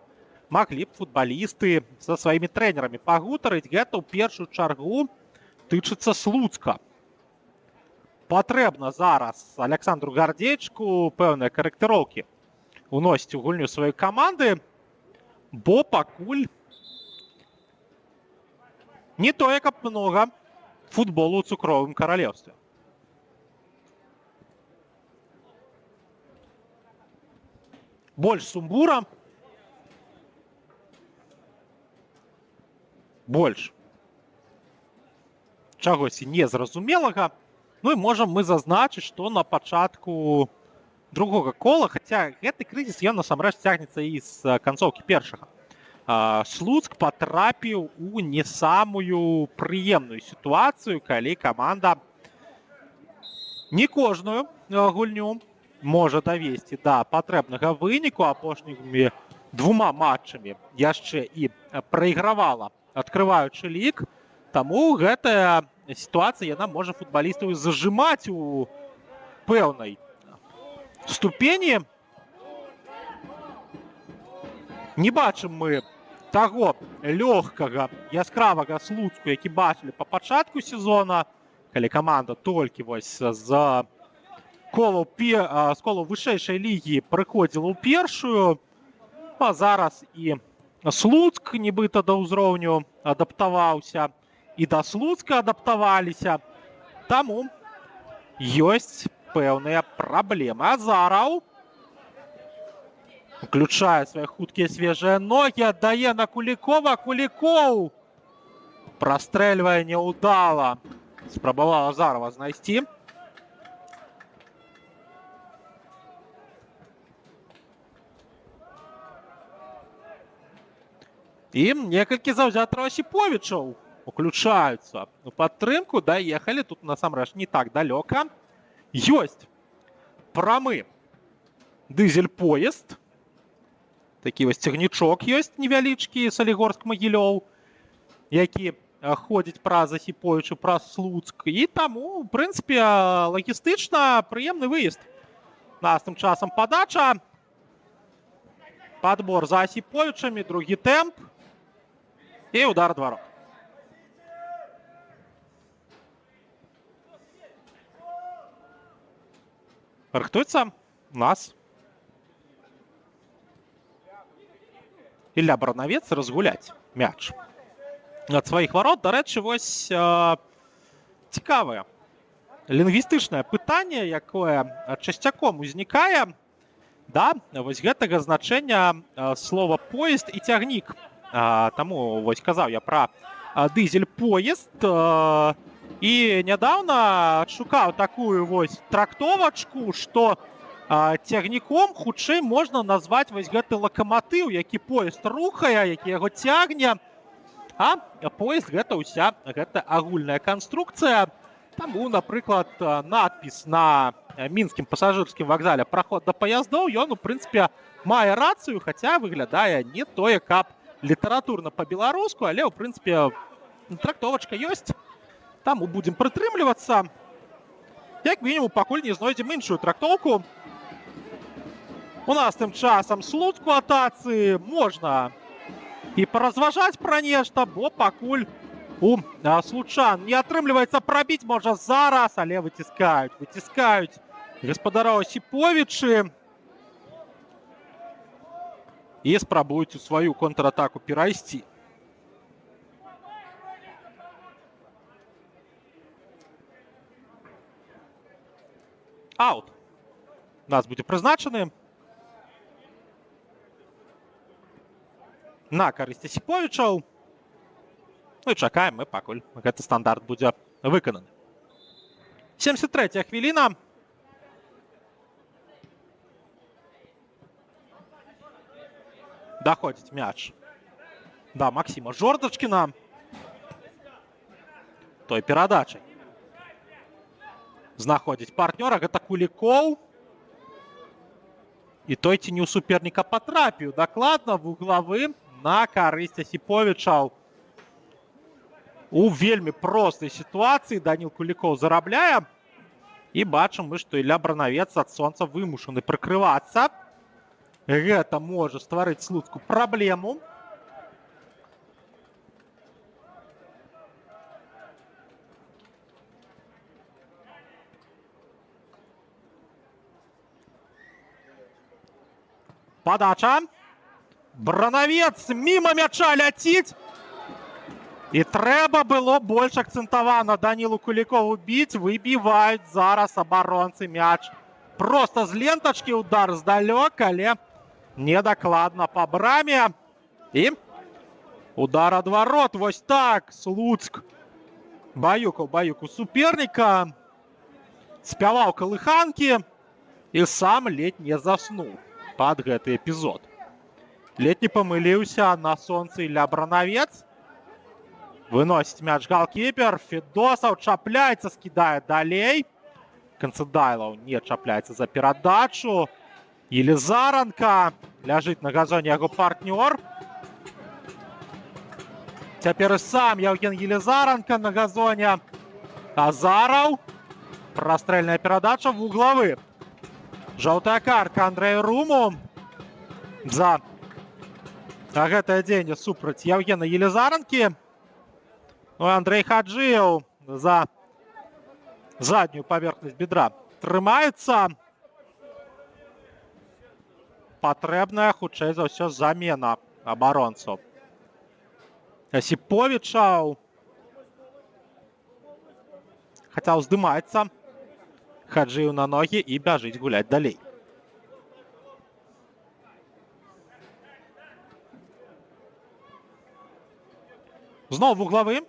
маглі б футбалісты са сваімі трэнерамі пагутарыць. Гэта ў першую чаргу тычыцца Слуцка. Патрэбна зараз Александру Гардзейчыку пэўныя карэктыроўкі уносіць у гульню сваёй каманды. бо пакуль не тое, каб многа футболу ў цукровым каралеўстве. Больш сумбура, больш чагосьці незразумелага. Ну і можам мы зазначыць, што на пачатку другога кола, хаця гэты крызіс ён насамрэч цягнецца і з канцоўкі першага. Слуцк патрапіў у не самую прыемную сітуацыю, калі каманда не кожную гульню можа давесці да патрэбнага выніку. Апошнімі двума матчамі яшчэ і прайгравала адкрываючы лік. Таму гэтая сітуацыя яна можа футбалістаў зажымаць у пэўнай ступені. Не бачым мы таго лёгкага, яскравага Слуцку, які бачылі па пачатку сезона, калі каманда толькі вось з колаў вышэйшай лігі прыходзіла ў першую, а зараз і Слуцк нібыта да ўзроўню адаптаваўся, і да Слуцка адаптаваліся. Таму ёсць пэўныя праблемы. Азараў уключае свае хуткія свежыя ногі, аддае на Кулікова. Кулікоў прастрэльвае няўдала. Спрабаваў Азарова знайсці. І некалькі заўзятараў Асіповічаў уключаюцца у падтрымку. Даехалі. Тут насамрэч не так далёка. Ёсць прамы дызель-поезд. Такі вось цягнічок ёсць невялічкі Салігорск-Магілёў, які ходзіць праз Асіповіча, праз Слуцк. І таму, у прынцыпе, лагістычна прыемны выезд. Нас тым часам падача. Падбор за Асіповічамі, другі тэмп. І удар дварот. Рыхтуецца у нас Ілля Баранавец разгуляць мяч ад сваіх варот. Дарэчы, вось цікавае лінгвістычнае пытанне, якое часцяком узнікае. Да, вось гэтага значэння слова поезд і цягнік. Таму вось казаў я пра дызель-поезд. І нядаўна шукаў такую вось трактовачку, што цягніком хутчэй можна назваць вось гэты лакаматыў, які поезд рухае, які яго цягне. А поезд гэта ўся гэта агульная канструкцыя. Таму, напрыклад, надпіс на мінскім пасажырскім вакзале «Праход да паяздоў», ён, у прынцыпе, мае рацыю, хаця выглядае не тое, каб літаратурна па-беларуску, але, у прынцыпе, трактовачка ёсць. Таму будзем прытрымлівацца. Як мінімум, пакуль не знойдзем іншую трактоўку. У нас тым часам Слуцк у атацы. Можна і паразважаць пра нешта, бо пакуль у случан не атрымліваецца прабіць, можа зараз, але выціскаюць гаспадароў Асіповічы і спрабуюць у сваю контратаку перайсці. Аут у нас будзе прызначаны на карысць Асіповічаў. Ну і чакаем мы, пакуль гэты стандарт будзе выкананы. 73-я хвіліна. Даходзіць мяч да Максіма Жордачкіна. Той перадачай знаходзіць партнёра, гэта Кулікоў. І той ці не ў суперніка патрапіў. Дакладна вуглавым на карысць Асіповічаў. У вельмі простай сітуацыі Даніл Кулікоў зарабляе. І бачым мы, што Ілля Баранавец ад сонца вымушаны прыкрывацца. Гэта можа стварыць Слуцку праблему. Падача. Бранавец мимо мяча ляціць. І трэба было больш акцэнтавана Данілу Кулікову біць. Выбіваюць зараз абаронцы мяч. Просто з лентачкі удар здалёк, але недакладна па браме. І удар ад варот. Вось так. Слуцк. Баюкаў суперніка. Спяваў калыханкі. І сам ледь не заснуў пад гэты эпізод. Ледь не памыліўся на сонцы Ілля Бранавец. Выносіць мяч галкіпер. Федосаў чапляецца, скідае далей. Канцэдайлаў не чапляецца за перадачу. Елізаранка. Ляжыць на газоне яго партнёр. Цяпер і сам Яўген Елізаранка на газоне. Азараў. Прастрэльная перадача в углавы. Жоўтая картка Андрэю Руму за гэтае дзеянне супраць Яўгена Елізаранкі. Ну і Андрэй Хаджыеў за заднюю паверхнасць бедра трымаецца. Патрэбная, хутчэй за ўсё, замена абаронцаў. Асіповічаў. Хаця ўздымаецца Хаджыеў на ногі і бяжыць гуляць далей. Зноў вуглавы.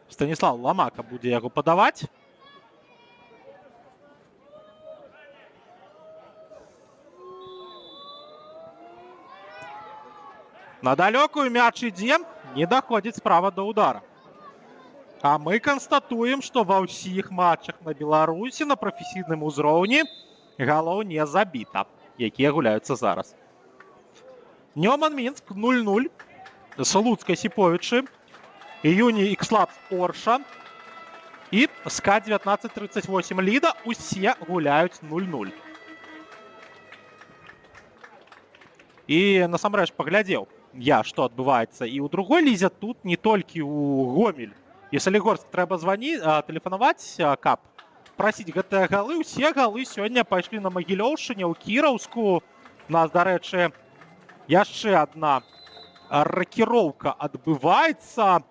Станіслав Ламака будзе яго падаваць. На далёкую мяч ідзе, не даходзіць справа да ўдара. А мы канстатуем, што ва ўсіх матчах на Беларусі на прафесійным узроўні галоў не забіта, якія гуляюцца зараз. Нёман Мінск 0-0. Слуцк Асіповічы. Іюні Ікслабс Орша. І СКА 1938 Ліда. Усе гуляюць 0-0. І насамрэч паглядзеў я, што адбываецца і ў другой лізе. Тут не толькі ў Гомель і Салігорск трэба тэлефанаваць, каб прасіць гэтыя галы. Усе галы сёння пайшлі на Магілёўшчыне, ў Кіраўску. У нас, дарэчы, яшчэ адна ракіроўка адбываецца.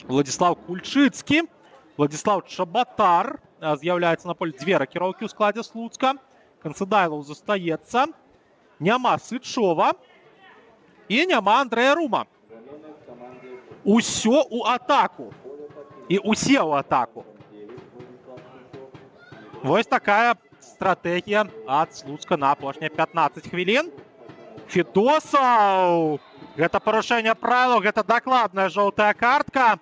Владзіслаў Кульчыцкі, Владзіслаў Чабатар з'яўляецца на полі. Дзве ракіроўкі ў складзе Слуцка. Канцэдайлаў застаецца. Няма Сычова і няма Андрэя Рума. Усё ў атаку. І усе ў атаку. Вось такая стратэгія ад Слуцка на апошнія 15 хвілін. Федосаў. Гэта парушэнне правілаў, гэта дакладная жоўтая картка.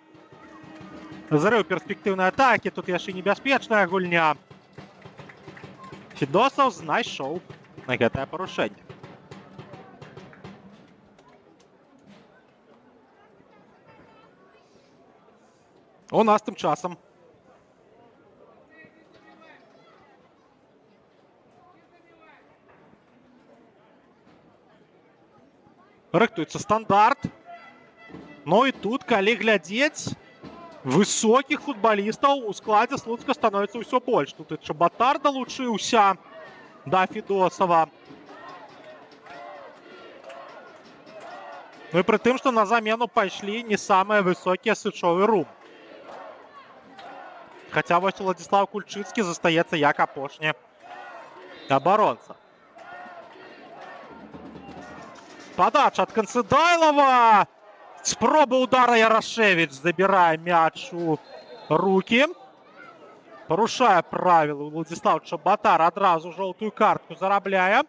Зрыў перспектыўнай атакі, тут яшчэ небяспечная гульня. Федосаў знайшоў на гэтае парушэнне. У нас тым часам рыхтуецца стандарт. Ну і тут, калі глядзець, высокіх футбалістаў у складзе Слуцка становіцца ўсё больш. Тут і Чабатар далучыўся да Федосава. Ну і пры тым, што на замену пайшлі не самыя высокія Сычов і Рум. Хаця вось Владзіслаў Кульчыцкі застаецца як апошні абаронца. Падача ад Канцэдайлава. Спроба удара. Ярашевіч забірае мяч у рукі. Парушае правілы Владзіслаў Чабатар. Адразу жоўтую картку зарабляе.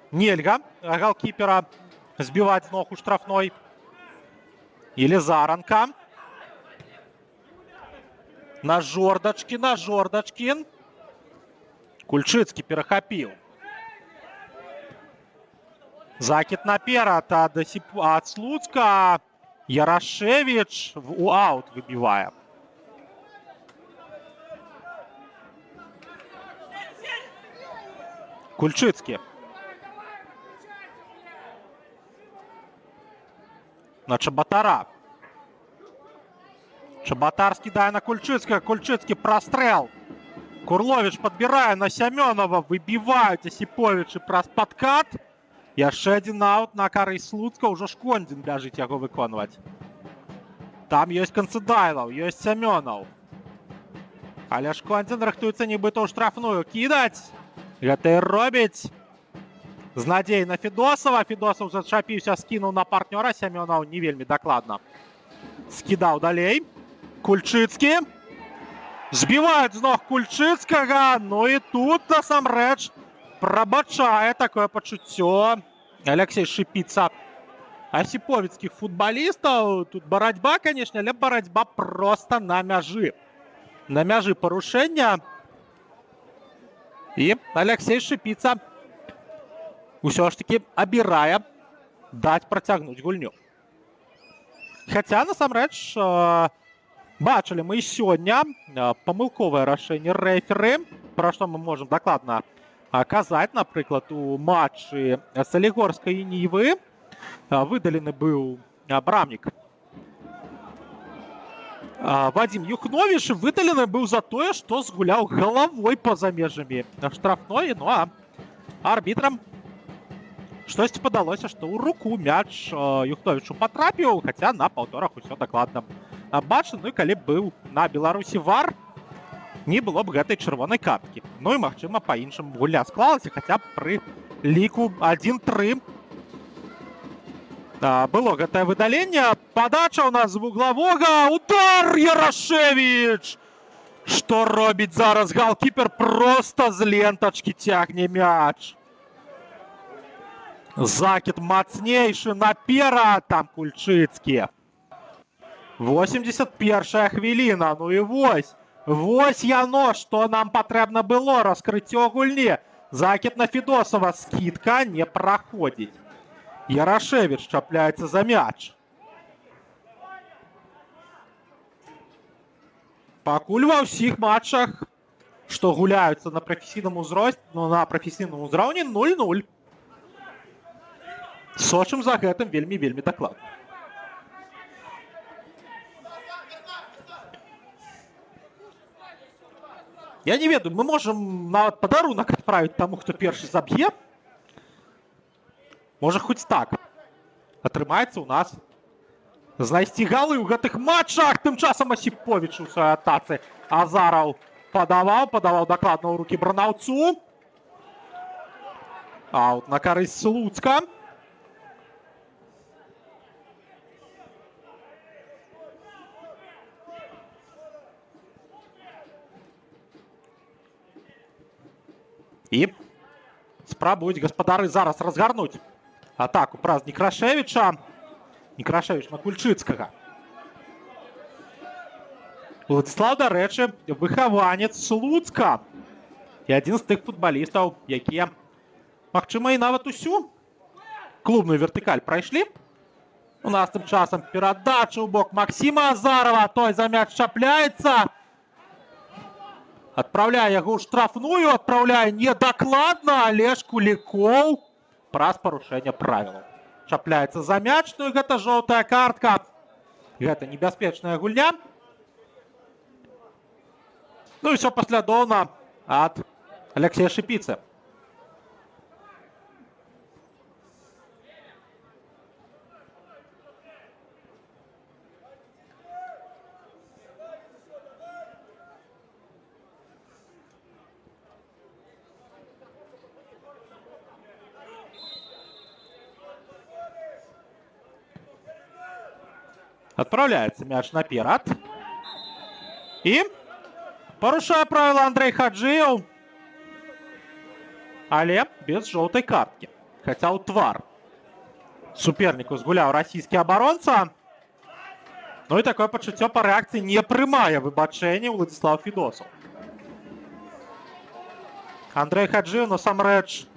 Нельга галкіпера збіваць з ног у штрафной. Елізаранка. На Жордачкін. Кульчыцкі перахапіў. Закид наперад ад Слуцка. Ярашевіч у аут выбівае. Кульчыцкі. На Чабатара. Чабатар скідае на Кульчыцкага. Кульчыцкі прастрэл. Курловіч падбірае на Сямёнова. Выбіваюць Асіповічы праз падкат. Яшчэ адзін аут на карысць Слуцка, ўжо Шкондзін бяжыць яго выконваць. Там ёсць Канцыдайлаў, ёсць Сямёнаў. Але Шкондзін рыхтуецца нібыта ў штрафную кідаць. Гэта і робіць. З надзеяй на Федосава. Федосаў зачапіўся, скінуў на партнёра. Сямёнаў не вельмі дакладна скідаў далей. Кульчыцкі. Збіваюць з ног Кульчыцкага. Ну і тут насамрэч прабачае такое пачуццё Алексей Шипица асіповіцкіх футбалістаў. Тут барацьба, канешне, але барацьба проста на мяжы. На мяжы парушэння. І Алексей Шипица ўсё ж таки абірае даць працягнуць гульню. Хаця, насамрэч, бачылі мы і сёння памылковае рашэнне рэферы, пра што мы можам дакладна казаць. Напрыклад, у матчы Салігорскай і Нівы выдалены быў брамнік Вадзім Юхновіч, выдалены быў за тое, што згуляў галавой па-за межамі штрафной. Ну а арбітрам штосьці падалося, што ў руку мяч Юхновічу патрапіў, хаця на паўторах усё дакладна бачна. Ну і калі быў на Беларусі вар, не было б гэтай чырвонай карткі. Ну і, магчыма, па-іншаму гульня склалася, хаця б пры ліку 1-3. Было гэтае выдаленне. Падача ў нас з вуглавога. Удар Ярашевіч! Што робіць зараз галкіпер? Проста з лентачкі цягне мяч. Закід мацнейшы наперад. Там Кульчыцкі. 81-я хвіліна. Ну і вось. Вось яно, што нам патрэбна было. Раскрыццё гульні. Закід на Федосава. Скідка не праходзіць. Ярашевіч чапляецца за мяч. Пакуль ва ўсіх матчах, што гуляюцца на прафесійным узроўні, 0-0. Сочым за гэтым вельмі дакладна. Я не ведаю, мы можам нават падарунак адправіць таму, хто першы заб'е. Можа, хоць так атрымаецца ў нас знайсці галы ў гэтых матчах. Тым часам Асіповіч у сваёй атацы. Азараў падаваў дакладна ў рукі бранаўцу. Аут на карысць Слуцка. І спрабуюць гаспадары зараз разгарнуць атаку праз Некрашевіча. Некрашевіч на Кульчыцкага. Уладзіслаў, дарэчы, выхаванец Слуцка. І адзін з тых футбалістаў, якія, магчыма, і нават усю клубную вертыкаль прайшлі. У нас тым часам перадача ў бок Максіма Азарова. Той за мяч чапляецца. Адпраўляе яго ў штрафную, адпраўляе недакладна, але ж Кулікоў праз парушэнне правілаў чапляецца за мяч. Ну і гэта жоўтая картка. Гэта небяспечная гульня. Ну і ўсё паслядоўна ад Алексея Шипицы. Адпраўляецца мяч наперад. І парушае правіла Андрэй Хаджыеў. Але без жоўтай карткі. Хаця ў твар суперніку згуляў расійскі абаронца. Ну і такое пачуццё па рэакцыі не прымае выбачэння Уладзіслаў Федосаў. Андрэй Хаджыеў, насамрэч,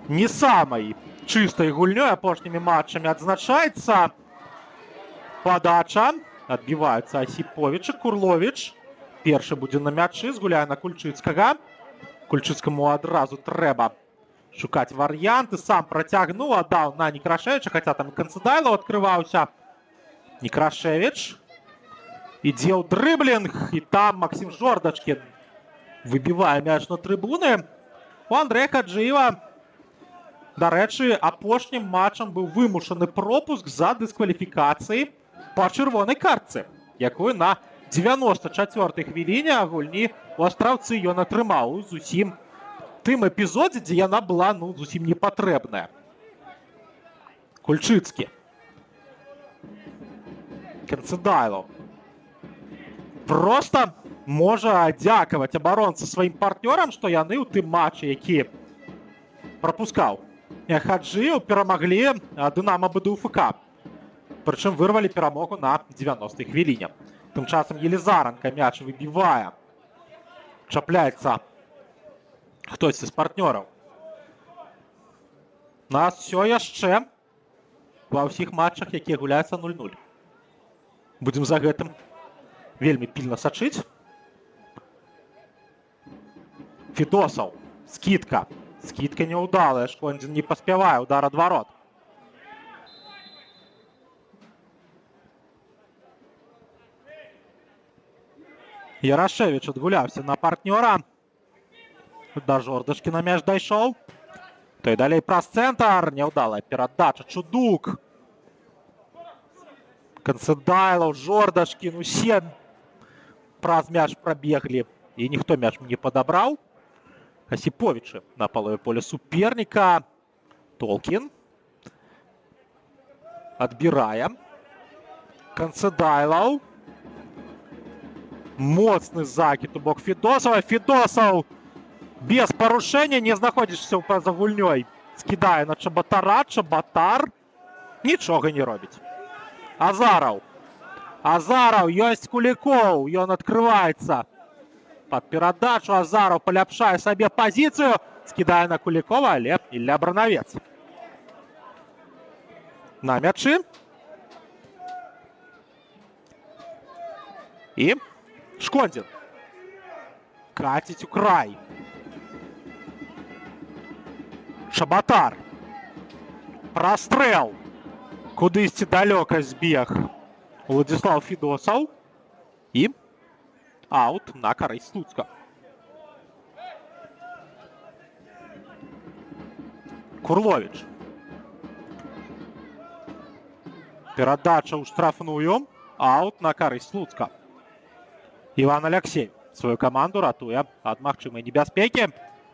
не самай чыстай гульнёй апошнімі матчамі адзначаецца. Падача. Адбіваюцца Асіповіч і Курловіч. Першы будзе на мячы, згуляе на Кульчыцкага. Кульчыцкаму адразу трэба шукаць варыянты. Сам працягнуў, аддаў на Некрашевіча, хаця там і Канцыдайлаў адкрываўся. Некрашевіч ідзе ў дрыблінг, і там Максім Жордачкін выбівае мяч на трыбуны. У Андрэя Хаджыева Да рэчы, апошнім матчам быў вымушаны пропуск за дыскваліфікацыі па чырвонай картцы, якую на 94-й хвіліне гульні у Астраўцы ён атрымаў зусім тым эпізодзе, дзе яна была зусім не патрэбная. Кульчыцкі. Канцэдайлаў. Просто можа дзякаваць абаронцы сваім партнёрам, што яны ў тым матчы, які прапускаў Хаджыеў, перамаглі Дынама БДУФК. Прычым вырвалі перамогу на 90-й хвіліне. Тым часам Елізаранка мяч выбівае. Чапляецца хтосьці з партнёраў. У нас все яшчэ ва ўсіх матчах, якія гуляюцца 0-0. Будзем за гэтым вельмі пільна сачыць. Федосаў. Скідка. Скидка неудалая, Шкондзін не паспявае, удар ад варот. Ярашевіч адгуляўся на партнёра. Да Жордашкіна мяч дайшоў. Той далей праз цэнтр. Няўдалая перадача. Чудук. Канцэдайлаў, Жордашкін, усе праз мяч прабеглі. І ніхто мяч не падабраў. Асіповічы на палове поля суперніка. Толкін. Адбірае. Канцэдайлаў. Моцны закід у бок Федосава. Федосаў без парушэння, не знаходзішся па-за гульнёй. Скідае на Чабатара. Чабатар нічога не робіць. Азараў. Азараў, ёсць Кулікоў. Ён адкрываецца. Под перадачу Азараў паляпшае сабе пазіцыю. Скідае на Кулікова, але Ілля Бранавец. На мячы. І Шкондзін. Каціць у край. Чабатар. Прастрэл. Кудысьці далёка збег Уладзіслаў Федосаў. І аут на карысць Слуцка. Курловіч. Перадача ў штрафную. Аут на карысць Слуцка. Іван Аляксеев сваю каманду ратуе ад магчымай небяспекі.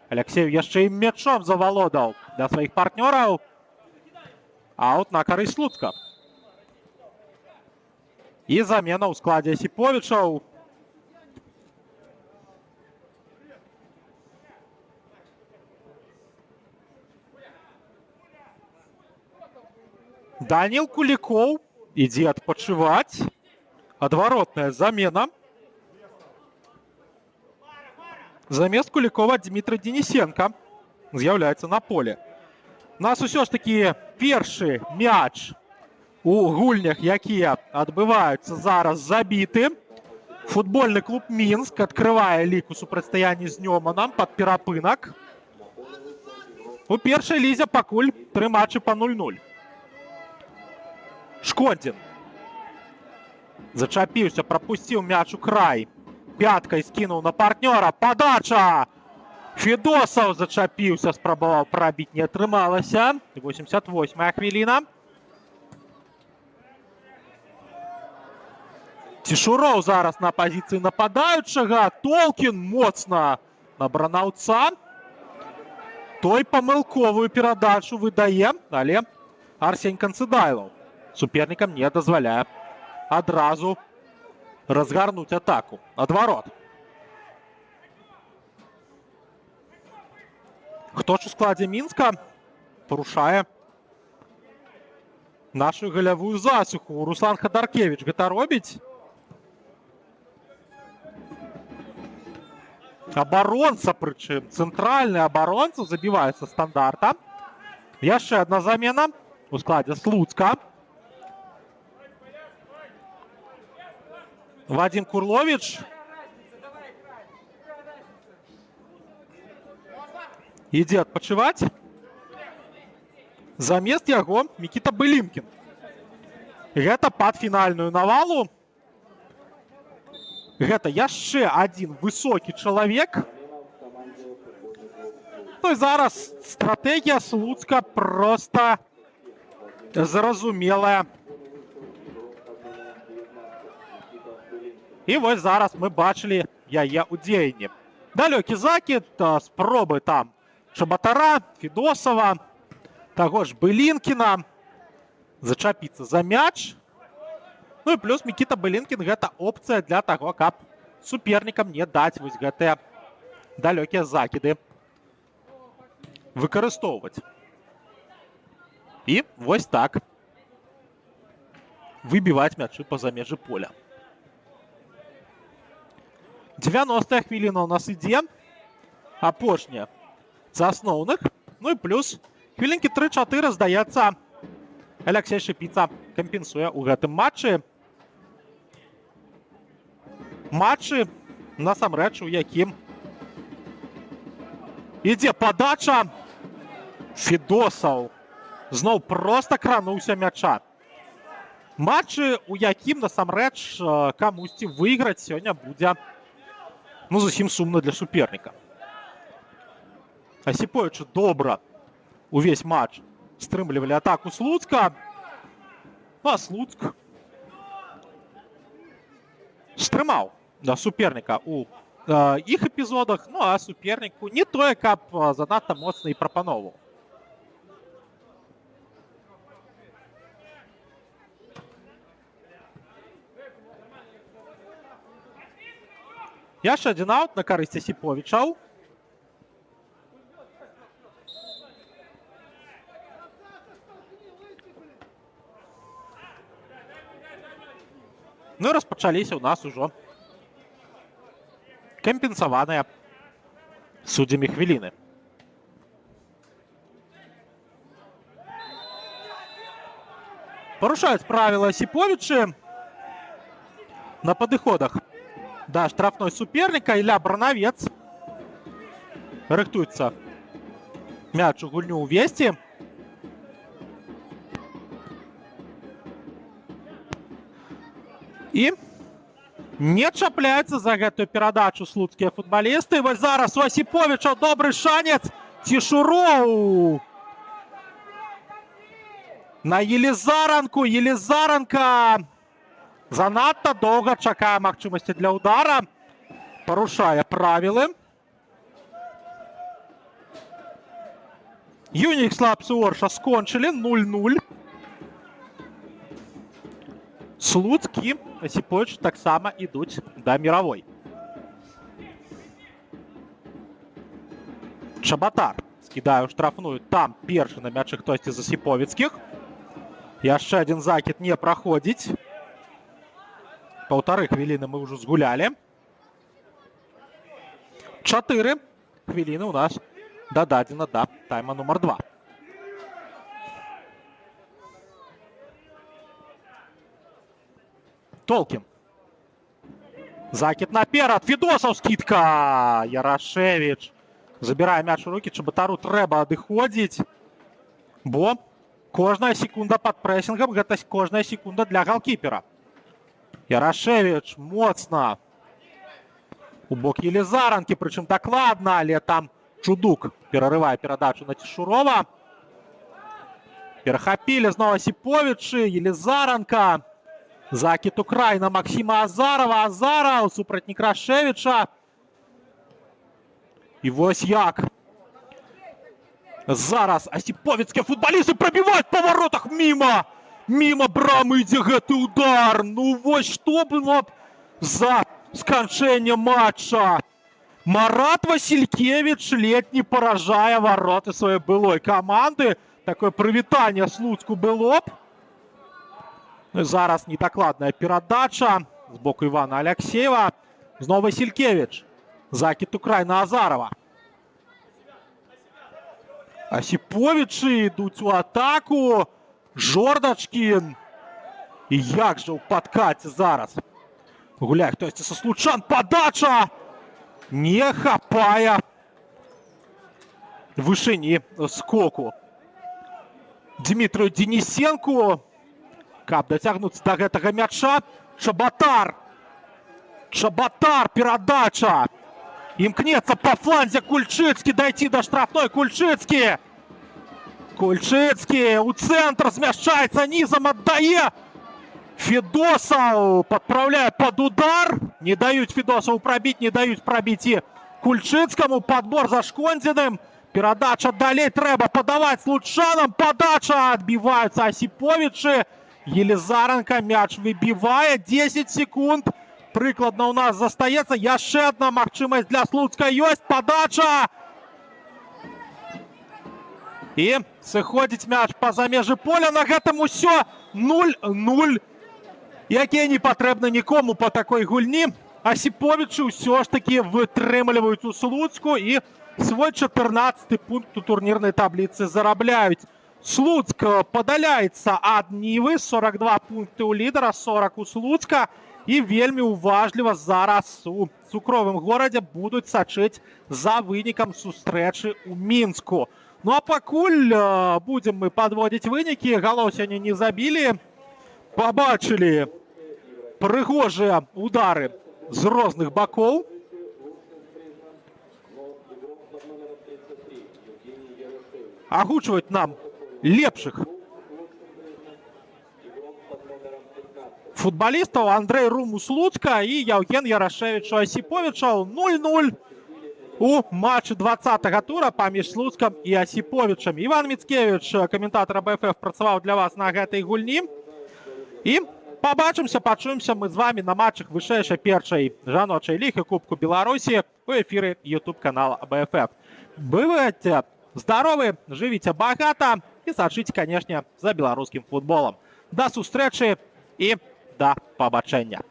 Аляксеев яшчэ і мячом завалодаў для сваіх партнёраў. Аут на карысць Слуцка. І замена ў складзе Асіповічаў. Даніл Кулікоў ідзе адпачываць. Адваротная замена. Замест Кулікова Дмітрый Денисенко з'яўляецца на поле. У нас усё ж такі першы мяч у гульнях, якія адбываюцца зараз, забіты. Футбольны клуб Мінск адкрывае лік у супрацьстаянні з Нёманам пад перапынак. У першай лізе пакуль 3 матчы па 0-0. Шкондзін. Зачапіўся, прапусціў мяч у край. Пяткай скінуў на партнёра. Падача! Федосаў зачапіўся, спрабаваў прабіць, не атрымалася. 88-я хвіліна. Цішуроў зараз на пазіцыі нападаючага. Толкін моцна на бранаўца. Той памылковую перадачу выдае, але Арсень Канцэдайлаў супернікам не дазваляе адразу разгарнуць атаку. Адварот. Хто ж у складзе Мінска парушае нашу галявую засуху? Руслан Хадаркевіч гэта робіць. Абаронца, прычым цэнтральны абаронца, забівае са стандарта. Яшчэ адна замена у складзе Слуцка. Вадим Курлович ідзе адпачываць. Замест яго Мікіта Былімкін. Гэта пад фінальную навалу. Гэта яшчэ адзін высокі чалавек Ну і зараз стратегія Слуцька просто зрозуміла. І ось зараз ми бачили яе у дзеянні. Далёкі закид, спроби там Чабатара, Федосова, таго ж Былінкіна зачапіцца за мяч. Ну і плюс Мікіта Былінкін гэта опцыя для таго, каб супернікам не даць вось гэтыя далёкія закіды выкарыстоўваць. І вось так выбіваць мячы па-за межы поля. 90-я хвіліна у нас ідзе, апошняя з асноўных. Ну і плюс хвілінкі 3-4, здаецца, Алексей Шипіца кампенсуе ў гэтым матчы. Матчы, насамрэч, у якім ідзе падача. Федосаў зноў проста крануўся мяча. Матчы, у якім, насамрэч, камусьці выйграць сёння будзе зусім сумна для суперніка. Асіповічы добра увесь матч стрымлівалі атаку Слуцка. А Слуцк стрымаў суперніка у іх эпізодах, а суперніку не тое, каб занадта моцна і прапановаў. Яшчэ адзін аут на карысць Асіповічаў. Ну і распачаліся ў нас ужо кампенсаваныя суддзямі хвіліны. Парушаюць правілы Асіповічы на падыходах да штрафной суперніка. Ілля Бранавец рыхтуецца мяч у гульню ўвесці. І не чапляюцца за гэтую перадачу слуцкія футбалісты. Вось зараз у Асіповіча добры шанец. Цішуроў на Елізаранку. Елізаранка занадта доўга чакае магчымасці для ўдара. Парушае правілы. Юнікс Лапс і Орша скончылі 0-0. Слуцк і Асіповіч таксама ідуць да міравой. Чабатар скідае ў штрафную. Там першы на мячы хтосьці з асіповіцкіх. Яшчэ адзін закід не праходзіць. 1,5 хвіліны мы ўжо згулялі. 4 хвіліны ў нас дададзена да тайма нумар 2. Толкін. Закид наперад. Федосаў скидка. Ярашевич забірае мяч у рукі. Чабатару трэба адыходзіць. Бо кожная секунда пад прэсінгам гэта кожная секунда для галкіпера. Ярашевич моцна. У бок Елізаранкі, прычым дакладна, але там Чудук перарывае перадачу на Цішурова. Перахапілі зноў Асіповічы. Елізаранка. Закид Украіна Максима Азарова. Азаров супраць Некрашевіча. І вось як зараз асіповіцкія футбалісты прабіваюць па воротах міма. Міма брамы ідзе гэты удар. Ну вось што было б за сканчэнне матча. Марат Васількевіч ледь не паражае вароты сваёй былой каманды. Такое прывітанне Слуцку было б. Зараз недакладная перадача з боку Івана Аляксеева. Зноў Васількевіч. Закид Украіна Азарова. Асіповічы ідуць у атаку. Жордачкін. І як жа ў падкаце зараз гуляе хтосьці са случан. Падача не хапае вышыні скоку Дмітрию Денисенку, каб дацягнуцца да гэтага мяча. Чабатар. Чабатар, перадача. Імкнецца па фланзе Кульчыцкі дайти да штрафной. Кульчыцкі! Кульчыцкі ў цэнтр змяшчаецца, нізам аддае. Федосаў падпраўляе пад удар. Не даюць Федосаву прабіць, не даюць прабіць і Кульчыцкаму. Падбор за Шкондзіным. Перадача далей трэба падаваць лучанам. Падача, адбіваюцца Асіповічы. Елизаренко мяч выбівае. 10 секунд. Прыкладна ў нас застаецца. Яшчэ адна магчымасць для Слуцка ёсць. Падача! І сыходзіць мяч па-за межы поля. На гэтым усё 0-0. Якія не патрэбны нікому па такой гульні. Асіповічы ўсё ж такі вытрымліваюць у Слуцку і свой 14-й пункт у турнірнай табліцы зарабляюць. Слуцк падаляецца ад Нівы. 42 пункты ў лідара, 40 у Слуцка. І вельмі уважліва зараз у цукровым горадзе будуць сачыць за вынікам сустрэчы ў Мінску. Ну а пакуль будзем мы падводзіць вынікі. Галоў сёння не забілі. Пабачылі прыгожыя удары з розных бакоў. Агучваюць нам лепшых футбалістаў. Андрэй Рум у Слуцка і Яўген Ярашэвіч у Асіповічаў. 0-0 у матчы 20-го тура паміж Слуцкам і Асіповічам. Іван Міцкевіч, каментатар АБФ, працаваў для вас на гэтай гульні. І пабачымся, пачуемся мы з вами на матчах вышэйшай першай жаночай лігі Кубку Беларусі у эфіры YouTube канала АБФ. Бывайце здаровы, жывіце багата і сачыце, канешне, за беларускім футболам. Да сустрэчы і да пабачэння.